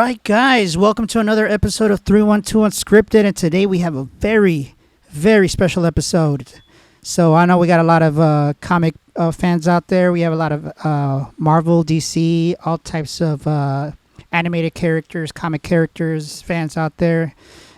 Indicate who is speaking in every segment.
Speaker 1: right, guys, welcome to another episode of 312 Unscripted, and today we have a very, very special episode. So I know we got a lot of comic fans out there. We have a lot of Marvel, DC, all types of animated characters, comic characters, fans out there.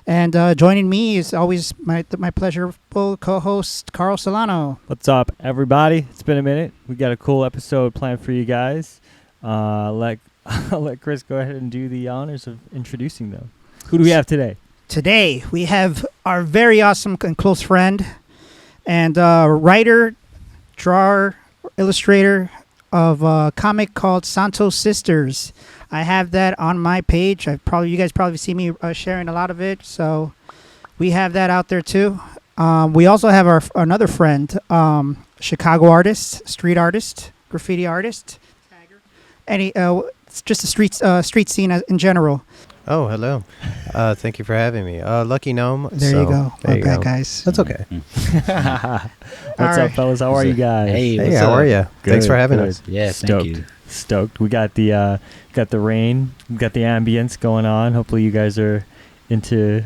Speaker 1: And joining me is always my pleasurable co-host, Karl Solano.
Speaker 2: What's up, everybody? It's been a minute. We got a cool episode planned for you guys. I'll let Chris go ahead and do the honors of introducing them. Who do we have today?
Speaker 1: Today, we have our very awesome and close friend and writer, drawer, illustrator of a comic called Santos Sisters. I have that on my page. You guys probably see me sharing a lot of it, so we have that out there too. We also have another friend, Chicago artist, street artist, graffiti artist, it's just a street scene in general.
Speaker 3: Oh, hello. Thank you for having me. Lucky Gnome.
Speaker 1: There you go. Okay, guys.
Speaker 3: That's okay.
Speaker 2: What's up, fellas? How are you guys?
Speaker 3: Hey, how are you? Thanks for having us.
Speaker 4: Yeah,
Speaker 2: Stoked.
Speaker 4: thank you.
Speaker 2: Stoked. We got the rain. We got the ambience going on. Hopefully, you guys are into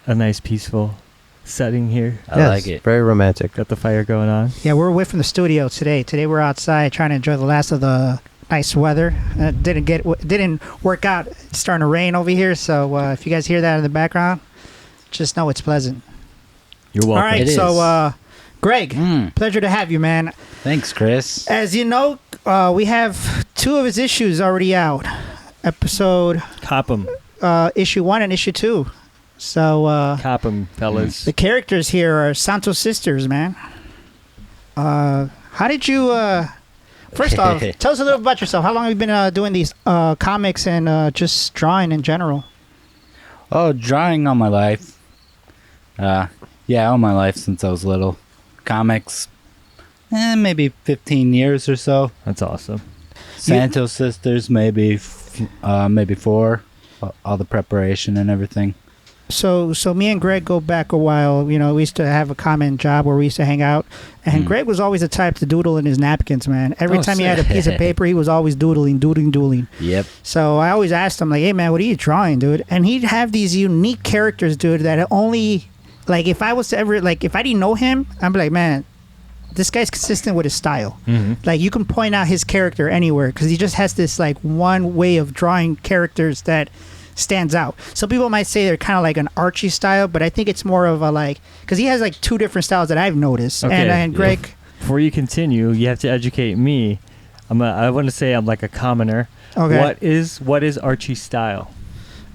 Speaker 2: a nice, peaceful setting here.
Speaker 4: I like it.
Speaker 3: Very romantic.
Speaker 2: Got the fire going on.
Speaker 1: Yeah, we're away from the studio today. Today we're outside trying to enjoy the last of the nice weather. Didn't work out. It's starting to rain over here, so if you guys hear that in the background, just know it's pleasant.
Speaker 2: You're welcome.
Speaker 1: All right,
Speaker 4: It
Speaker 1: so Greg, pleasure to have you, man.
Speaker 4: Thanks, Chris.
Speaker 1: As you know, we have 2 of his issues already out. Episode
Speaker 2: Cop 'em.
Speaker 1: issue 1 and issue 2. So
Speaker 2: Cop 'em, fellas.
Speaker 1: the characters here are Santos Sisters, man. How did you first off, tell us a little about yourself. How long have you been doing these comics and just drawing in general?
Speaker 4: Oh, drawing all my life. All my life since I was little. Comics, maybe 15 years or so.
Speaker 2: That's awesome.
Speaker 4: Santos Sisters, maybe 4. All the preparation and everything.
Speaker 1: So me and Greg go back a while. You know, we used to have a common job where we used to hang out, and Greg was always the type to doodle in his napkins, man. Every time he had a piece of paper, he was always doodling.
Speaker 4: Yep.
Speaker 1: So I always asked him, like, hey, man, what are you drawing, dude? And he'd have these unique characters, dude, that only, like, if I was to ever, like, if I didn't know him, I'd be like, man, this guy's consistent with his style.
Speaker 2: Mm-hmm.
Speaker 1: Like, you can point out his character anywhere because he just has this, like, one way of drawing characters that stands out. Some people might say they're kind of like an Archie style, but I think it's more of a, like, because he has like 2 different styles that I've noticed.
Speaker 2: Okay.
Speaker 1: And Greg,
Speaker 2: Before you continue, you have to educate me. I want to say I'm like a commoner.
Speaker 1: okay,
Speaker 2: What is Archie style?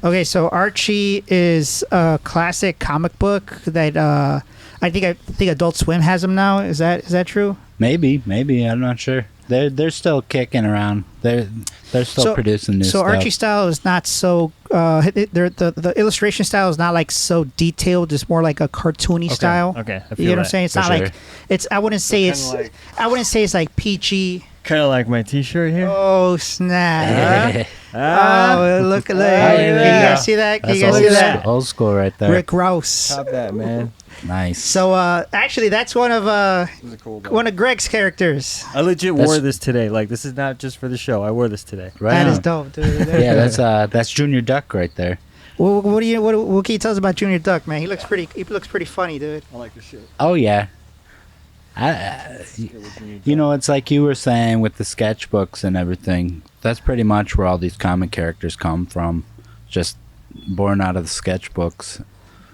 Speaker 1: okay, so Archie is a classic comic book that I think Adult Swim has them now. Is that true?
Speaker 4: Maybe. I'm not sure. They're still kicking around. They're still producing new stuff.
Speaker 1: So Archie style is not so. The illustration style is not like so detailed. It's more like a cartoony style.
Speaker 2: Okay, I feel
Speaker 1: You know what I'm
Speaker 2: that.
Speaker 1: saying? It's
Speaker 4: For
Speaker 1: not
Speaker 4: sure.
Speaker 1: like it's. I wouldn't say it's.
Speaker 2: Kinda
Speaker 1: I wouldn't say it's like peachy.
Speaker 2: Kind of like my T-shirt here.
Speaker 1: Oh snap!
Speaker 2: Ah,
Speaker 1: Oh look! You
Speaker 4: yeah.
Speaker 1: guys see that?
Speaker 4: That's
Speaker 1: You guys see that?
Speaker 4: old school right there.
Speaker 1: Rick Rouse.
Speaker 2: stop that, man.
Speaker 4: Nice.
Speaker 1: So actually, that's one of
Speaker 2: This is cool,
Speaker 1: one of Greg's characters.
Speaker 2: I legit
Speaker 4: That's-
Speaker 2: wore this today. Like, this is not just for the show. I wore this today.
Speaker 4: Right
Speaker 1: That is
Speaker 4: on.
Speaker 1: dope, dude.
Speaker 4: Yeah, that's Junior Duck right there.
Speaker 1: What can you tell us about Junior Duck, man? He looks pretty funny, dude.
Speaker 2: I like this shit.
Speaker 4: Oh yeah. You know, it's like you were saying with the sketchbooks and everything. That's pretty much where all these comic characters come from. Just born out of the sketchbooks.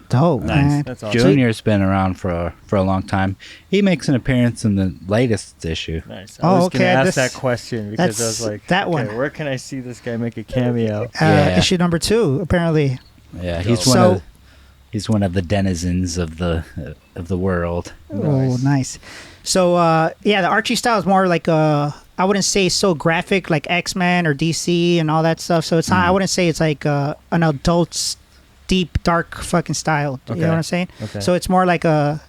Speaker 1: Dope,
Speaker 2: Nice.
Speaker 1: man.
Speaker 2: That's awesome.
Speaker 4: Junior's been around for a long time. He makes an appearance in the latest issue.
Speaker 2: Nice.
Speaker 1: Oh,
Speaker 2: I was
Speaker 1: okay,
Speaker 2: gonna ask
Speaker 1: that's-
Speaker 2: that question because I was like,
Speaker 1: that
Speaker 2: okay,
Speaker 1: one.
Speaker 2: where can I see this guy make a cameo?
Speaker 4: Yeah.
Speaker 1: Issue number 2, apparently.
Speaker 4: Yeah,
Speaker 1: So-
Speaker 4: he's one of the denizens of the world.
Speaker 1: Oh, nice. So, the Archie style is more like I wouldn't say so graphic like X-Men or DC and all that stuff. So it's not. I wouldn't say it's like an adult's deep, dark fucking style. You
Speaker 2: Okay.
Speaker 1: know what I'm saying?
Speaker 2: Okay.
Speaker 1: So it's more like a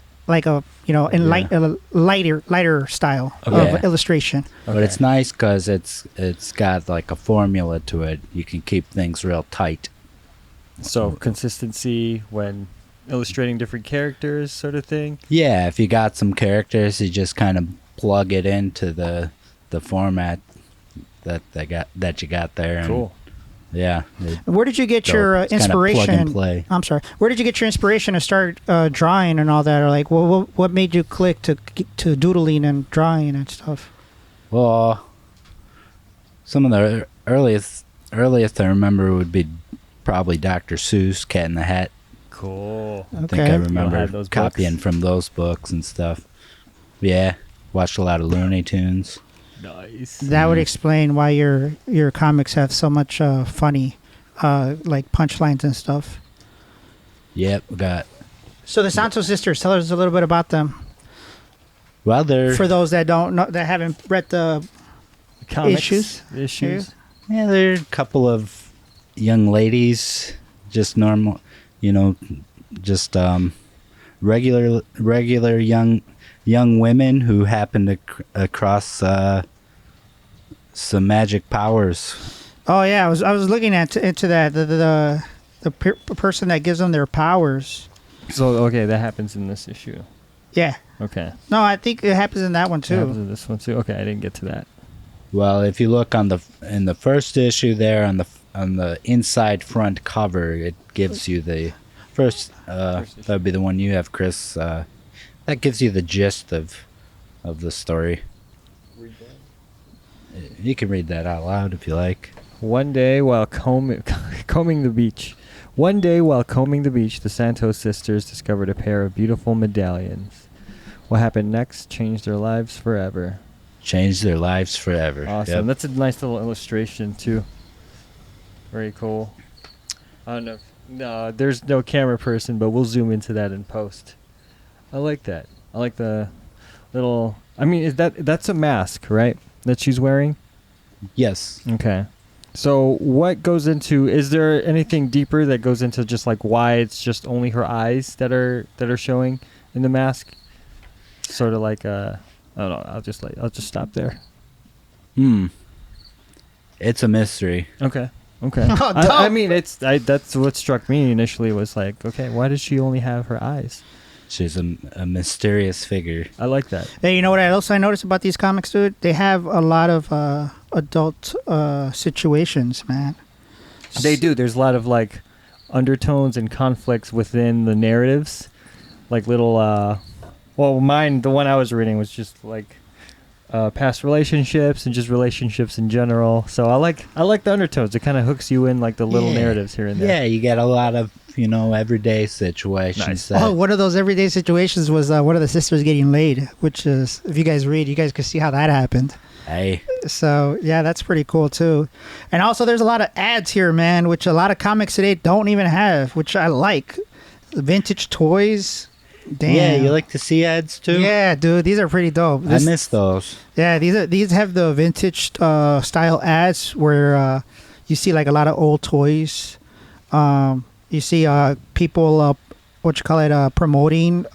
Speaker 1: lighter style
Speaker 4: Okay.
Speaker 1: of illustration.
Speaker 4: But it's nice because it's got like a formula to it. You can keep things real tight.
Speaker 2: So consistency when illustrating different characters, sort of thing.
Speaker 4: Yeah, if you got some characters, you just kind of plug it into the format that you got there. And
Speaker 2: Cool.
Speaker 4: Yeah.
Speaker 1: Where did you get
Speaker 4: So
Speaker 1: your
Speaker 4: it's kinda plug and
Speaker 1: inspiration?
Speaker 4: play.
Speaker 1: I'm sorry. Where did you get your inspiration to start drawing and all that? Or like, what made you click to doodling and drawing and stuff?
Speaker 4: Well, some of the earliest I remember would be probably Dr. Seuss, Cat in the Hat.
Speaker 2: Cool.
Speaker 4: I think
Speaker 1: Okay.
Speaker 4: I
Speaker 2: You
Speaker 4: remember
Speaker 2: had those
Speaker 4: copying
Speaker 2: books?
Speaker 4: from those books and stuff. Yeah, watched a lot of Looney Tunes.
Speaker 2: Nice.
Speaker 1: That would explain why your comics have so much funny, like punchlines and stuff.
Speaker 4: Yep, we got.
Speaker 1: So the Santos sisters, tell us a little bit about them.
Speaker 4: Well, they're
Speaker 1: For those that don't know, that haven't read the
Speaker 2: Comics,
Speaker 1: Issues.
Speaker 4: yeah, they're a couple of young ladies, just normal, just regular young women who happen to across some magic powers.
Speaker 1: Oh yeah, I was looking into that the person that gives them their powers.
Speaker 2: So okay, that happens in this issue.
Speaker 1: Yeah.
Speaker 2: Okay.
Speaker 1: No, I think it happens in that one
Speaker 2: That happens
Speaker 1: too.
Speaker 2: in this one too. Okay, I didn't get to that.
Speaker 4: Well, if you look in the first issue there on the inside front cover, it gives you the first.
Speaker 2: First issue.
Speaker 4: That would be the one you have, Chris. That gives you the gist of the story. You can read that out loud if you like.
Speaker 2: One day while combing the beach. One day while combing the beach, the Santos sisters discovered a pair of beautiful medallions. What happened next changed their lives forever.
Speaker 4: Change their lives forever.
Speaker 2: Awesome.
Speaker 4: Yep.
Speaker 2: That's a nice little illustration too. Very cool. I don't know. No, there's no camera person, but we'll zoom into that in post. I like that. I like the little. I mean, that's a mask, right? That she's wearing.
Speaker 4: Yes.
Speaker 2: Okay. So what goes into? Is there anything deeper that goes into just like why it's just only her eyes that are showing in the mask? Sort of like I don't know. I'll just stop there.
Speaker 4: It's a mystery.
Speaker 2: Okay. Okay.
Speaker 1: Oh,
Speaker 2: I
Speaker 1: dope.
Speaker 2: mean, that's what struck me initially was like, okay, why does she only have her eyes?
Speaker 4: She's a mysterious figure.
Speaker 2: I like that.
Speaker 1: Hey, you know what else I noticed about these comics, dude? They have a lot of adult situations, man.
Speaker 2: They do. There's a lot of like undertones and conflicts within the narratives, like little. Well, mine, the one I was reading was just like past relationships and just relationships in general. So I like the undertones. It kind of hooks you in like the little
Speaker 4: Yeah.
Speaker 2: narratives here and there.
Speaker 4: Yeah, you get a lot of everyday situations.
Speaker 2: Nice.
Speaker 4: That,
Speaker 1: Oh, one of those everyday situations was one of the sisters getting laid, which is, if you guys read, you guys can see how that happened.
Speaker 4: Hey,
Speaker 1: So, yeah, that's pretty cool, too. And also, there's a lot of ads here, man, which a lot of comics today don't even have, which I like. Vintage toys. Damn.
Speaker 4: yeah, you like to see ads too?
Speaker 1: Yeah, dude, these are pretty dope.
Speaker 4: I miss those.
Speaker 1: Yeah, these have the vintage style ads where you see like a lot of old toys. You see people promoting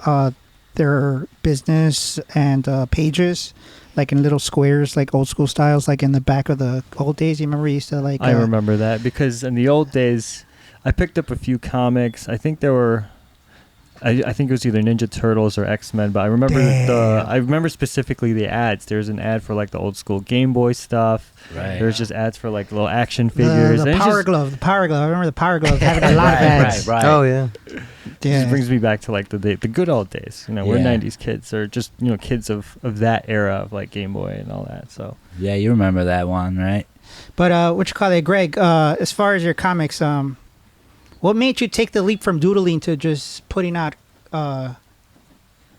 Speaker 1: their business and pages, like in little squares, like old school styles, like in the back of the old days. You remember you used to like.
Speaker 2: I remember that because in the old days, I picked up a few comics. I think there were. I think it was either Ninja Turtles or X-Men, but I remember I remember specifically the ads. There's an ad for like the old school Game Boy stuff.
Speaker 4: Right.
Speaker 2: There's just ads for like little action figures.
Speaker 1: The
Speaker 2: and
Speaker 1: Power Glove. I remember the Power Glove having a lot of ads.
Speaker 4: Right.
Speaker 3: Oh yeah.
Speaker 2: It
Speaker 1: Yeah.
Speaker 2: just brings me back to like the good old days. We're
Speaker 4: Yeah.
Speaker 2: 90s kids, or just kids of that era of like Game Boy and all that. So
Speaker 4: Yeah, you remember that one, right?
Speaker 1: But Greg? As far as your comics, what made you take the leap from doodling to just putting out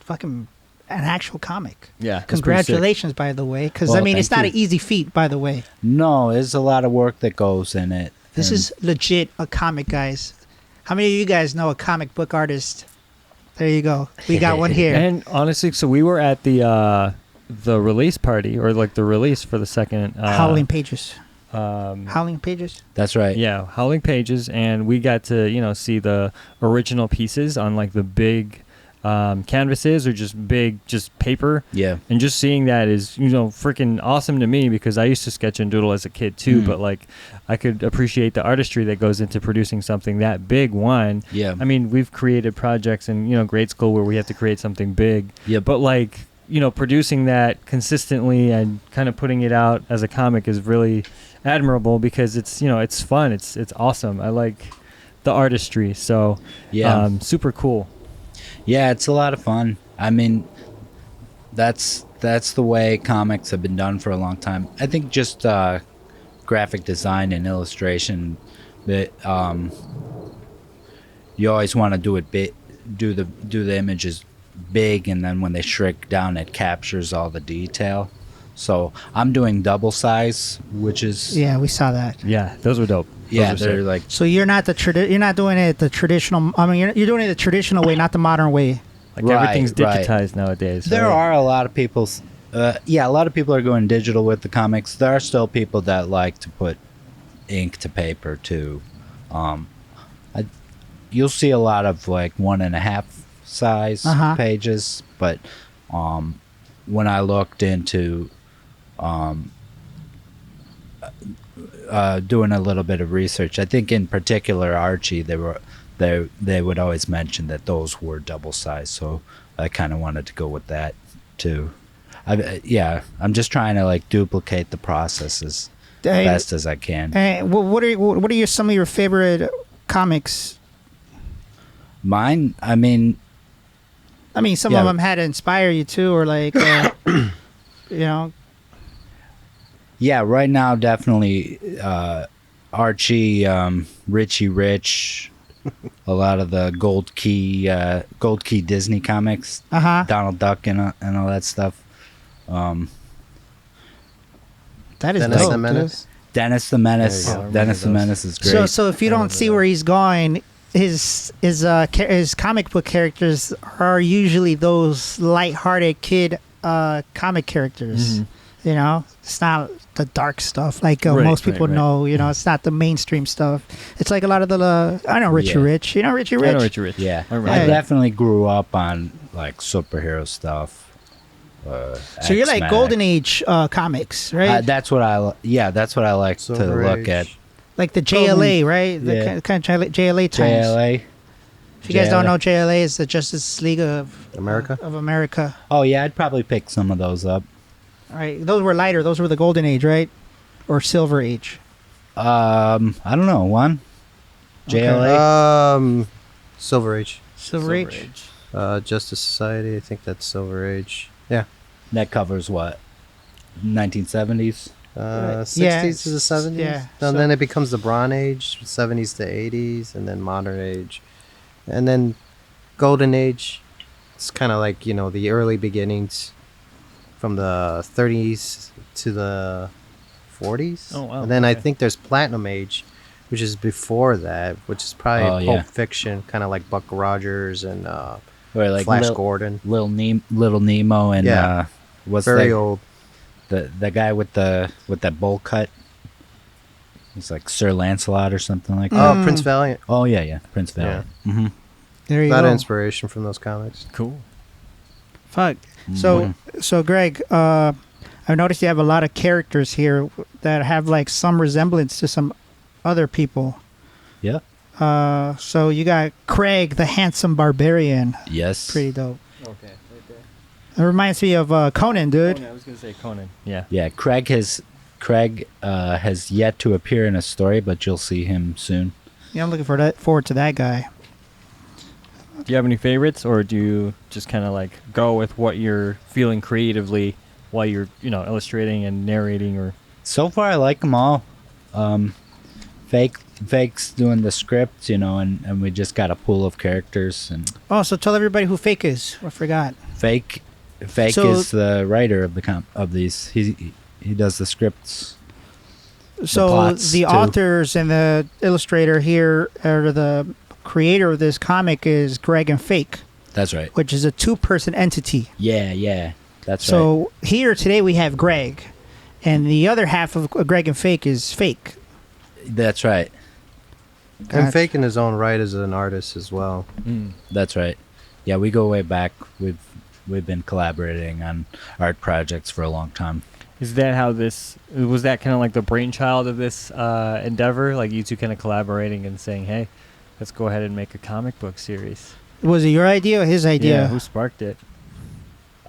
Speaker 1: fucking an actual comic?
Speaker 2: yeah,
Speaker 1: Congratulations, by the way, because
Speaker 4: Well,
Speaker 1: I mean it's
Speaker 4: thank
Speaker 1: not
Speaker 4: you.
Speaker 1: an easy feat, by the way.
Speaker 4: No, there's a lot of work that goes in it.
Speaker 1: This
Speaker 4: And
Speaker 1: is legit a comic, guys. How many of you guys know a comic book artist? There you go. We got one here.
Speaker 2: And honestly, so we were at the release party, or like the release for the second
Speaker 1: Howling Pages.
Speaker 2: Um,
Speaker 1: Howling Pages.
Speaker 4: that's right.
Speaker 2: yeah, Howling Pages, and we got to see the original pieces on like the big canvases or just big paper.
Speaker 4: Yeah.
Speaker 2: And just seeing that is, freaking awesome to me because I used to sketch and doodle as a kid too, but like I could appreciate the artistry that goes into producing something that big. One,
Speaker 4: Yeah.
Speaker 2: I mean, we've created projects in, grade school where we have to create something big,
Speaker 4: Yeah.
Speaker 2: but like, producing that consistently and kind of putting it out as a comic is really, admirable because it's it's fun. It's awesome. I like the artistry. So super cool.
Speaker 4: Yeah, it's a lot of fun. I mean, that's the way comics have been done for a long time. I think just graphic design and illustration, that you always want to do it big, do the images big, and then when they shrink down, it captures all the detail. So I'm doing double size, which is
Speaker 1: Yeah, we saw that.
Speaker 2: Yeah, those were dope.
Speaker 4: yeah,
Speaker 2: Those were
Speaker 4: they're
Speaker 2: sick.
Speaker 4: like
Speaker 1: So you're not you're not doing it the traditional. I mean, you're doing it the traditional way, not the modern way.
Speaker 2: Like
Speaker 4: Right,
Speaker 2: everything's
Speaker 4: right.
Speaker 2: digitized nowadays.
Speaker 4: there
Speaker 2: right?
Speaker 4: are a lot of people. A lot of people are going digital with the comics. There are still people that like to put ink to paper too. You'll see a lot of like 1.5 size pages, but when I looked into doing a little bit of research, I think in particular Archie, they would always mention that those were double size, so I kind of wanted to go with that too. I'm just trying to like duplicate the process as best as I can.
Speaker 1: What are some of your favorite comics?
Speaker 4: Mine, I mean,
Speaker 1: Some
Speaker 4: Yeah.
Speaker 1: of them had to inspire you too, or like,
Speaker 4: yeah, right now definitely Archie, Richie Rich, a lot of the Gold Key Disney comics, Donald Duck and all that stuff.
Speaker 1: That is
Speaker 3: Dennis
Speaker 1: dope,
Speaker 3: the
Speaker 1: dude.
Speaker 3: Menace.
Speaker 4: Dennis the Menace.
Speaker 3: There you go.
Speaker 4: Dennis the
Speaker 2: Remember
Speaker 4: Menace is great.
Speaker 1: So if you don't see where he's going, his comic book characters are usually those light-hearted kid comic characters.
Speaker 2: Mhm.
Speaker 1: It's not the dark stuff like
Speaker 2: Right,
Speaker 1: most people
Speaker 2: right.
Speaker 1: know. It's not the mainstream stuff. It's like a lot of the I know Richie
Speaker 4: Yeah.
Speaker 1: Rich. You know Richie
Speaker 2: I
Speaker 1: Rich.
Speaker 2: know Richie Rich.
Speaker 4: Yeah,
Speaker 2: I remember.
Speaker 4: I
Speaker 1: Hey.
Speaker 4: definitely grew up on like superhero stuff.
Speaker 1: So you're like
Speaker 4: X-Men.
Speaker 1: Golden Age comics, right?
Speaker 4: That's what I like to
Speaker 3: Silver
Speaker 4: look
Speaker 3: Age.
Speaker 4: at.
Speaker 1: Like the JLA, right? The
Speaker 4: Yeah.
Speaker 1: kind of JLA times.
Speaker 4: JLA.
Speaker 1: If you guys don't
Speaker 4: JLA.
Speaker 1: know, JLA is the Justice League of
Speaker 3: America.
Speaker 1: America.
Speaker 4: Oh yeah, I'd probably pick some of those up.
Speaker 1: All right, those were lighter. Those were the Golden Age, right? Or Silver Age.
Speaker 4: I don't know. One. JLA.
Speaker 3: Silver Age.
Speaker 1: Silver Age.
Speaker 3: Justice Society. I think that's Silver Age. Yeah.
Speaker 4: That covers what? 1970s.
Speaker 3: 60s
Speaker 1: Yeah,
Speaker 3: to the 70s.
Speaker 1: yeah,
Speaker 3: And
Speaker 1: so-
Speaker 3: then it becomes the Bronze Age, 70s to 80s, and then Modern Age. And then Golden Age, it's kind of like, the early beginnings from the 30s to the 40s.
Speaker 2: Oh, wow,
Speaker 3: And then I
Speaker 2: okay.
Speaker 3: think there's Platinum Age, which is before that, which is probably
Speaker 4: Oh,
Speaker 3: Pulp
Speaker 4: yeah.
Speaker 3: Fiction, kind of like Buck Rogers and
Speaker 4: Or like
Speaker 3: Flash Gordon.
Speaker 4: Little Nemo and
Speaker 3: Yeah.
Speaker 4: what's
Speaker 3: Very
Speaker 4: that?
Speaker 3: old.
Speaker 4: The guy with that bowl cut. It's like Sir Lancelot or something like that.
Speaker 3: Oh, Prince Valiant.
Speaker 4: Oh yeah, Prince Valiant. Mm-hmm.
Speaker 1: There
Speaker 3: A
Speaker 1: you
Speaker 3: lot
Speaker 1: go.
Speaker 3: of inspiration from those comics.
Speaker 2: Cool.
Speaker 1: Fuck. So Greg, I've noticed you have a lot of characters here that have like some resemblance to some other people.
Speaker 4: Yeah.
Speaker 1: So you got Craig, the handsome barbarian.
Speaker 4: Yes.
Speaker 1: Pretty dope.
Speaker 2: Okay. Right there.
Speaker 1: It reminds me of Conan, dude.
Speaker 2: Conan, I was gonna say Conan. Yeah.
Speaker 4: Yeah, Craig has yet to appear in a story, but you'll see him soon.
Speaker 1: Yeah, I'm looking forward to that guy.
Speaker 2: Do you have any favorites, or do you just kind of like go with what you're feeling creatively while you're illustrating and narrating? Or
Speaker 4: So far, I like them all. Fake's doing the script, and we just got a pool of characters. And
Speaker 1: Oh, so tell everybody who Fake is. I forgot.
Speaker 4: Fake
Speaker 1: So-
Speaker 4: is the writer of these. He does the scripts.
Speaker 1: So
Speaker 4: plots,
Speaker 1: the
Speaker 4: too.
Speaker 1: authors and the illustrator here, or the creator of this comic, is GregandFake,
Speaker 4: That's right.
Speaker 1: which is a two-person entity.
Speaker 4: Yeah. That's right.
Speaker 1: So here today we have Greg, and the other half of GregandFake is Fake.
Speaker 4: That's right.
Speaker 1: Gotcha.
Speaker 3: And Fake in his own right as an artist as well.
Speaker 4: That's right. Yeah, we go way back. We've been collaborating on art projects for a long time.
Speaker 2: is that how this was? That kind of like the brainchild of this endeavor? Like you two kind of collaborating and saying, "Hey, let's go ahead and make a comic book series."
Speaker 1: Was it your idea or his
Speaker 2: Yeah.
Speaker 1: idea?
Speaker 2: Who sparked it?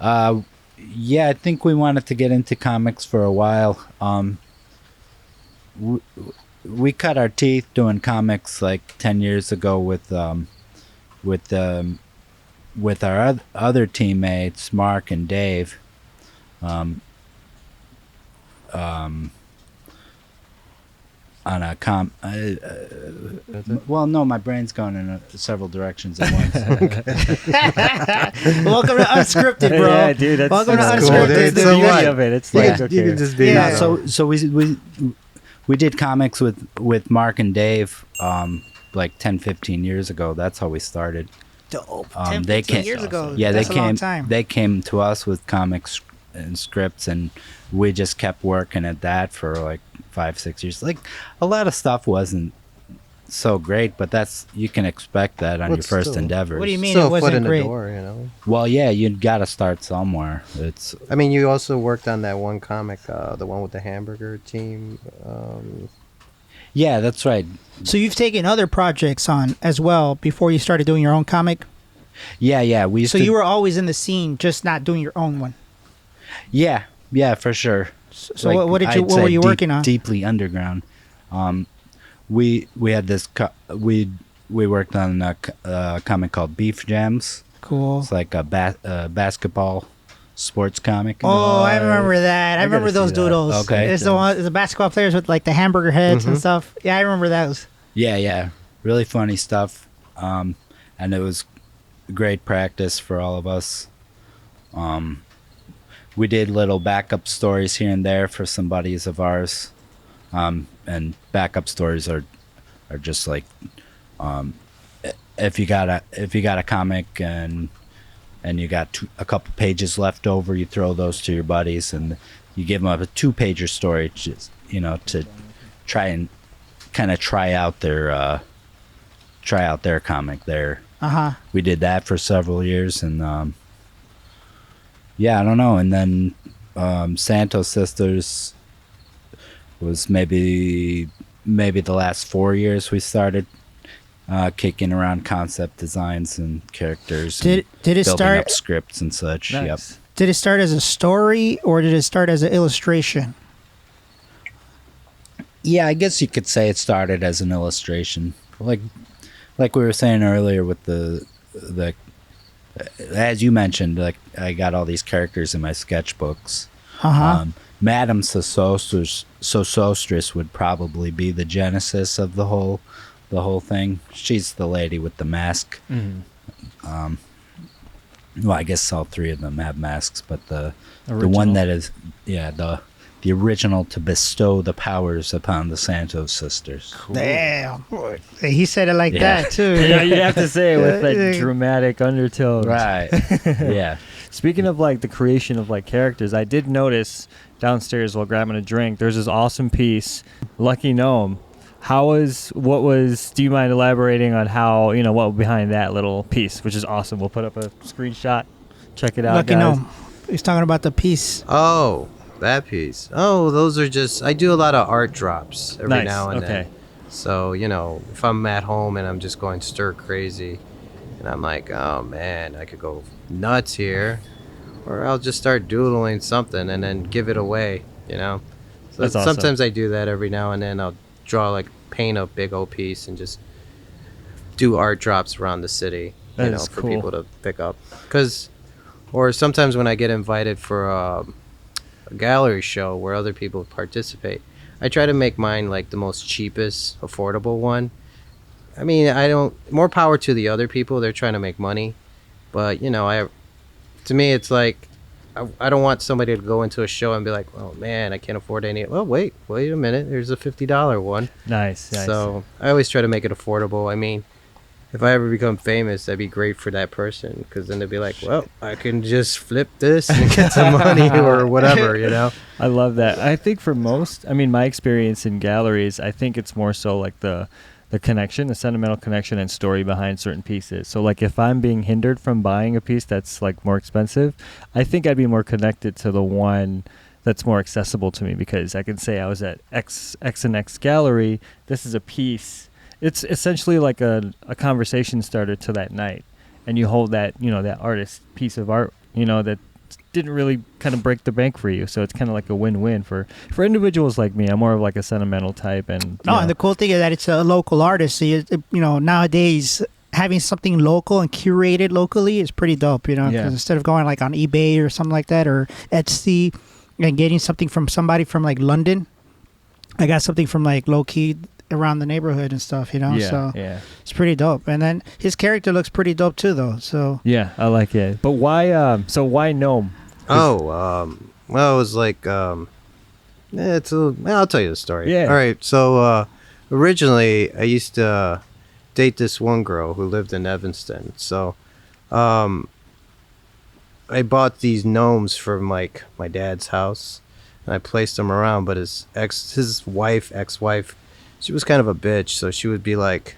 Speaker 4: Yeah, I think we wanted to get into comics for a while. we cut our teeth doing comics like 10 years ago with our other teammates, Mark and Dave. On a well, no, my brain's gone in several directions at once.
Speaker 1: Welcome to Unscripted, bro.
Speaker 2: Yeah, dude, that's
Speaker 1: Welcome to
Speaker 2: cool.
Speaker 1: Unscripted.
Speaker 2: That's the
Speaker 3: So
Speaker 2: beauty
Speaker 3: what?
Speaker 2: of it. It's
Speaker 3: You
Speaker 2: like,
Speaker 3: can-
Speaker 2: okay.
Speaker 3: you can just be.
Speaker 1: Yeah.
Speaker 4: So we did comics with Mark and Dave like 10, 15 years ago. That's how we started.
Speaker 1: Dope.
Speaker 4: They
Speaker 1: 10, 15
Speaker 4: came-
Speaker 1: years ago.
Speaker 4: Yeah,
Speaker 1: That's
Speaker 4: they
Speaker 1: a long
Speaker 4: came.
Speaker 1: time.
Speaker 4: They came to us with comics and scripts, and we just kept working at that for like 5-6 years. Like a lot of stuff wasn't so great, but you can expect that on
Speaker 3: But
Speaker 4: your first
Speaker 3: still.
Speaker 4: endeavors.
Speaker 1: What do you mean
Speaker 3: Still
Speaker 1: it
Speaker 3: a foot
Speaker 1: wasn't
Speaker 3: in
Speaker 1: great?
Speaker 3: the door, you know.
Speaker 4: Well, yeah, you got to start somewhere. It's
Speaker 3: I mean, you also worked on that one comic, the one with the hamburger team.
Speaker 4: yeah, that's right.
Speaker 1: So you've taken other projects on as well before you started doing your own comic?
Speaker 4: Yeah. We used
Speaker 1: So
Speaker 4: to,
Speaker 1: you were always in the scene, just not doing your own one.
Speaker 4: Yeah, for sure.
Speaker 1: So what
Speaker 4: I'd
Speaker 1: what
Speaker 4: say
Speaker 1: were you working on?
Speaker 4: Deeply underground. We had this. We worked on a comic called Beef Jams.
Speaker 1: Cool.
Speaker 4: It's like a basketball sports comic.
Speaker 1: Oh, I remember that. I
Speaker 2: I gotta
Speaker 1: remember those
Speaker 2: see that.
Speaker 1: doodles.
Speaker 4: Okay.
Speaker 1: It's the basketball players with like the hamburger heads and stuff. Yeah, I remember those.
Speaker 4: Yeah, really funny stuff. And it was great practice for all of us. We did little backup stories here and there for some buddies of ours. And backup stories are just like, if you got a comic and you got a couple pages left over, you throw those to your buddies and you give them a 2-pager story, just to try and kind of try out their comic there. We did that for several years, and yeah, I don't know. And then Santos Sisters was maybe the last 4 years we started kicking around concept designs and characters.
Speaker 1: Did it
Speaker 4: building
Speaker 1: start?
Speaker 4: up scripts and such?
Speaker 2: Nice.
Speaker 4: Yep.
Speaker 1: Did it start as a story or did it start as an illustration?
Speaker 4: Yeah, I guess you could say it started as an illustration, like we were saying earlier with the as you mentioned, like I got all these characters in my sketchbooks. Madame Sosostris would probably be the genesis of the whole thing. She's the lady with the mask.
Speaker 2: Mm-hmm.
Speaker 4: Well, I guess all three of them have masks, but the
Speaker 2: Original.
Speaker 4: one that is the original to bestow the powers upon the Santos sisters.
Speaker 1: Damn. He said it like
Speaker 4: Yeah.
Speaker 1: that too.
Speaker 2: Yeah, you have to say it with that dramatic undertone.
Speaker 4: Right. Yeah.
Speaker 2: Speaking of like the creation of like characters, I did notice downstairs while grabbing a drink, there's this awesome piece, Lucky Gnome. Do you mind elaborating on how, what was behind that little piece, which is awesome. We'll put up a screenshot. Check it out,
Speaker 1: Lucky
Speaker 2: guys.
Speaker 1: Gnome. He's talking about the piece.
Speaker 3: Oh, that piece. Oh, those are just. I do a lot of art drops every
Speaker 2: Nice.
Speaker 3: now and
Speaker 2: Okay.
Speaker 3: then. So if I'm at home and I'm just going stir crazy, and I'm like, oh man, I could go nuts here, or I'll just start doodling something and then give it away. So
Speaker 2: That's awesome.
Speaker 3: sometimes I do that every now and then. I'll paint a big old piece and just do art drops around the city,
Speaker 2: That is
Speaker 3: for
Speaker 2: cool.
Speaker 3: people to pick up. Or sometimes when I get invited for a gallery show where other people participate, I try to make mine like the most cheapest, affordable one. I mean, more power to the other people. They're trying to make money, but to me, it's like, I don't want somebody to go into a show and be like, oh man, I can't afford any. Well, wait a minute. There's a $50 one.
Speaker 2: Nice.
Speaker 3: So I always try to make it affordable. I mean, if I ever become famous, that'd be great for that person, because then they'd be like, well, I can just flip this and get some money or whatever,
Speaker 2: I love that. I think for my experience in galleries, I think it's more so like the connection, the sentimental connection and story behind certain pieces. So like if I'm being hindered from buying a piece that's like more expensive, I think I'd be more connected to the one that's more accessible to me, because I can say I was at X and X gallery. This is a piece. It's essentially like a conversation starter to that night. And you hold that, that artist piece of art, that didn't really kind of break the bank for you. So it's kind of like a win-win for individuals like me. I'm more of like a sentimental type, and
Speaker 1: No, and the cool thing is that it's a local artist. So nowadays having something local and curated locally is pretty dope. Because instead of going like on eBay or something like that or Etsy and getting something from somebody from like London, I got something from like low key around the neighborhood and stuff. So it's pretty dope. And then his character looks pretty dope too, though. So
Speaker 2: yeah, I like it. But why? So why Gnome?
Speaker 3: Well, it was like, I'll tell you the story.
Speaker 2: Yeah.
Speaker 3: All right. So, originally, I used to date this one girl who lived in Evanston. So, I bought these gnomes from like my dad's house, and I placed them around. But his ex-wife, she was kind of a bitch. So she would be like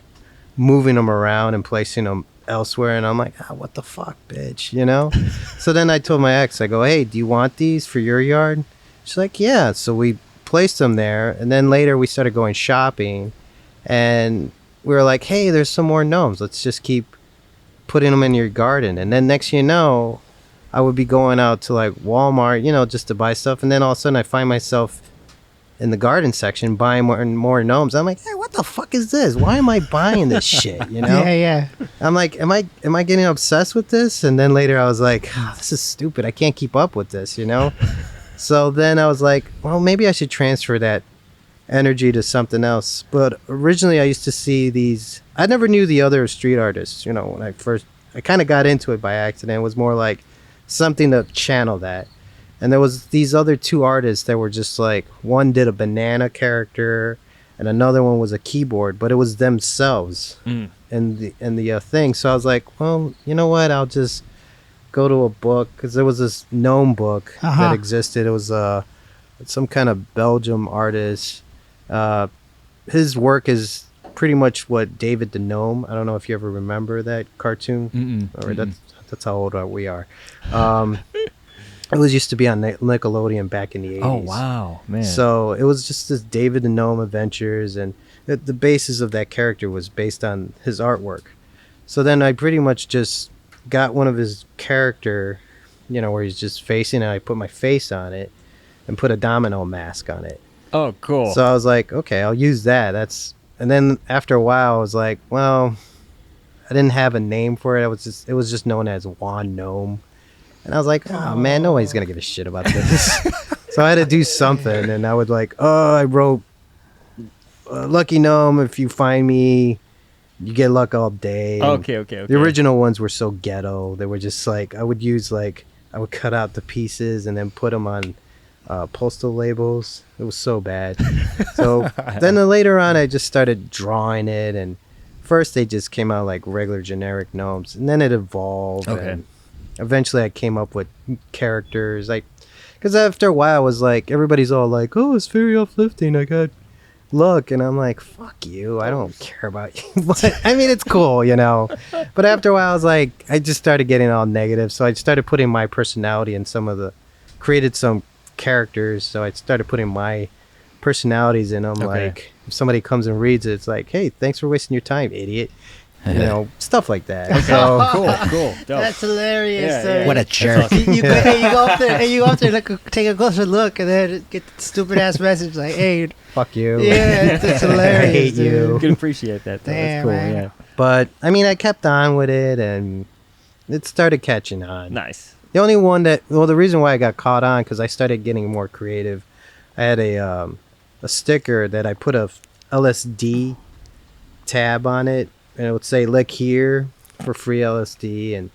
Speaker 3: moving them around and placing them elsewhere, and I'm like, what the fuck, bitch, So then I told my ex, I go, hey, do you want these for your yard? She's like, yeah. So we placed them there, and then later we started going shopping, and we were like, hey, there's some more gnomes, let's just keep putting them in your garden. And then next you know, I would be going out to like Walmart, just to buy stuff, and then all of a sudden I find myself in the garden section buying more and more gnomes. I'm like, hey, what the fuck is this? Why am I buying this shit?
Speaker 1: Yeah.
Speaker 3: I'm like, am I getting obsessed with this? And then later I was like, this is stupid. I can't keep up with this, So then I was like, well, maybe I should transfer that energy to something else. But originally I used to see these. I never knew the other street artists. When I kind of got into it by accident. It was more like something to channel that. And there was these other two artists that were just like, one did a banana character and another one was a keyboard, but it was themselves in the thing. So I was like, well, you know what? I'll just go to a book, because there was this gnome book that existed. It was some kind of Belgium artist. His work is pretty much what David the Gnome. I don't know if you ever remember that cartoon. That's how old we are. It was used to be on Nickelodeon back in the 80s.
Speaker 2: Oh, wow, man.
Speaker 3: So it was just this David the Gnome adventures, and the basis of that character was based on his artwork. So then I pretty much just got one of his character, where he's just facing it. I put my face on it and put a domino mask on it.
Speaker 2: Oh, cool.
Speaker 3: So I was like, okay, I'll use that. And then after a while, I was like, well, I didn't have a name for it. It was just known as Juan Gnome. And I was like, oh, man, nobody's going to give a shit about this. So I had to do something. And I would I wrote, Lucky Gnome, if you find me, you get luck all day.
Speaker 2: Okay.
Speaker 3: The original ones were so ghetto. They were just like, I would cut out the pieces and then put them on postal labels. It was so bad. So then later on, I just started drawing it. And first they just came out like regular generic gnomes. And then it evolved.
Speaker 2: Okay.
Speaker 3: And eventually I came up with characters, because after a while I was like, everybody's all like, oh, it's very uplifting, I got luck, and I'm like, fuck you, I don't care about you. But I mean, it's cool, but after a while I was like, I just started getting all negative, so I started putting my personality in created some characters, so I started putting my personalities in them. Like if somebody comes and reads it, it's like, hey, thanks for wasting your time, idiot. Stuff like that. So
Speaker 2: cool. Dope.
Speaker 1: That's hilarious.
Speaker 2: Yeah.
Speaker 4: What a jerk.
Speaker 1: You go up there, take a closer look, and then get the stupid ass message like, "Hey,
Speaker 3: fuck you."
Speaker 1: Yeah, it's hilarious.
Speaker 3: I hate you.
Speaker 2: You can appreciate that, though.
Speaker 1: Damn,
Speaker 2: That's cool.
Speaker 1: man.
Speaker 2: Yeah.
Speaker 3: But I mean, I kept on with it, and it started catching on.
Speaker 2: Nice.
Speaker 3: The only one the reason why I got caught on, because I started getting more creative. I had a sticker that I put a LSD tab on it, and it would say "Lick here" for free LSD, and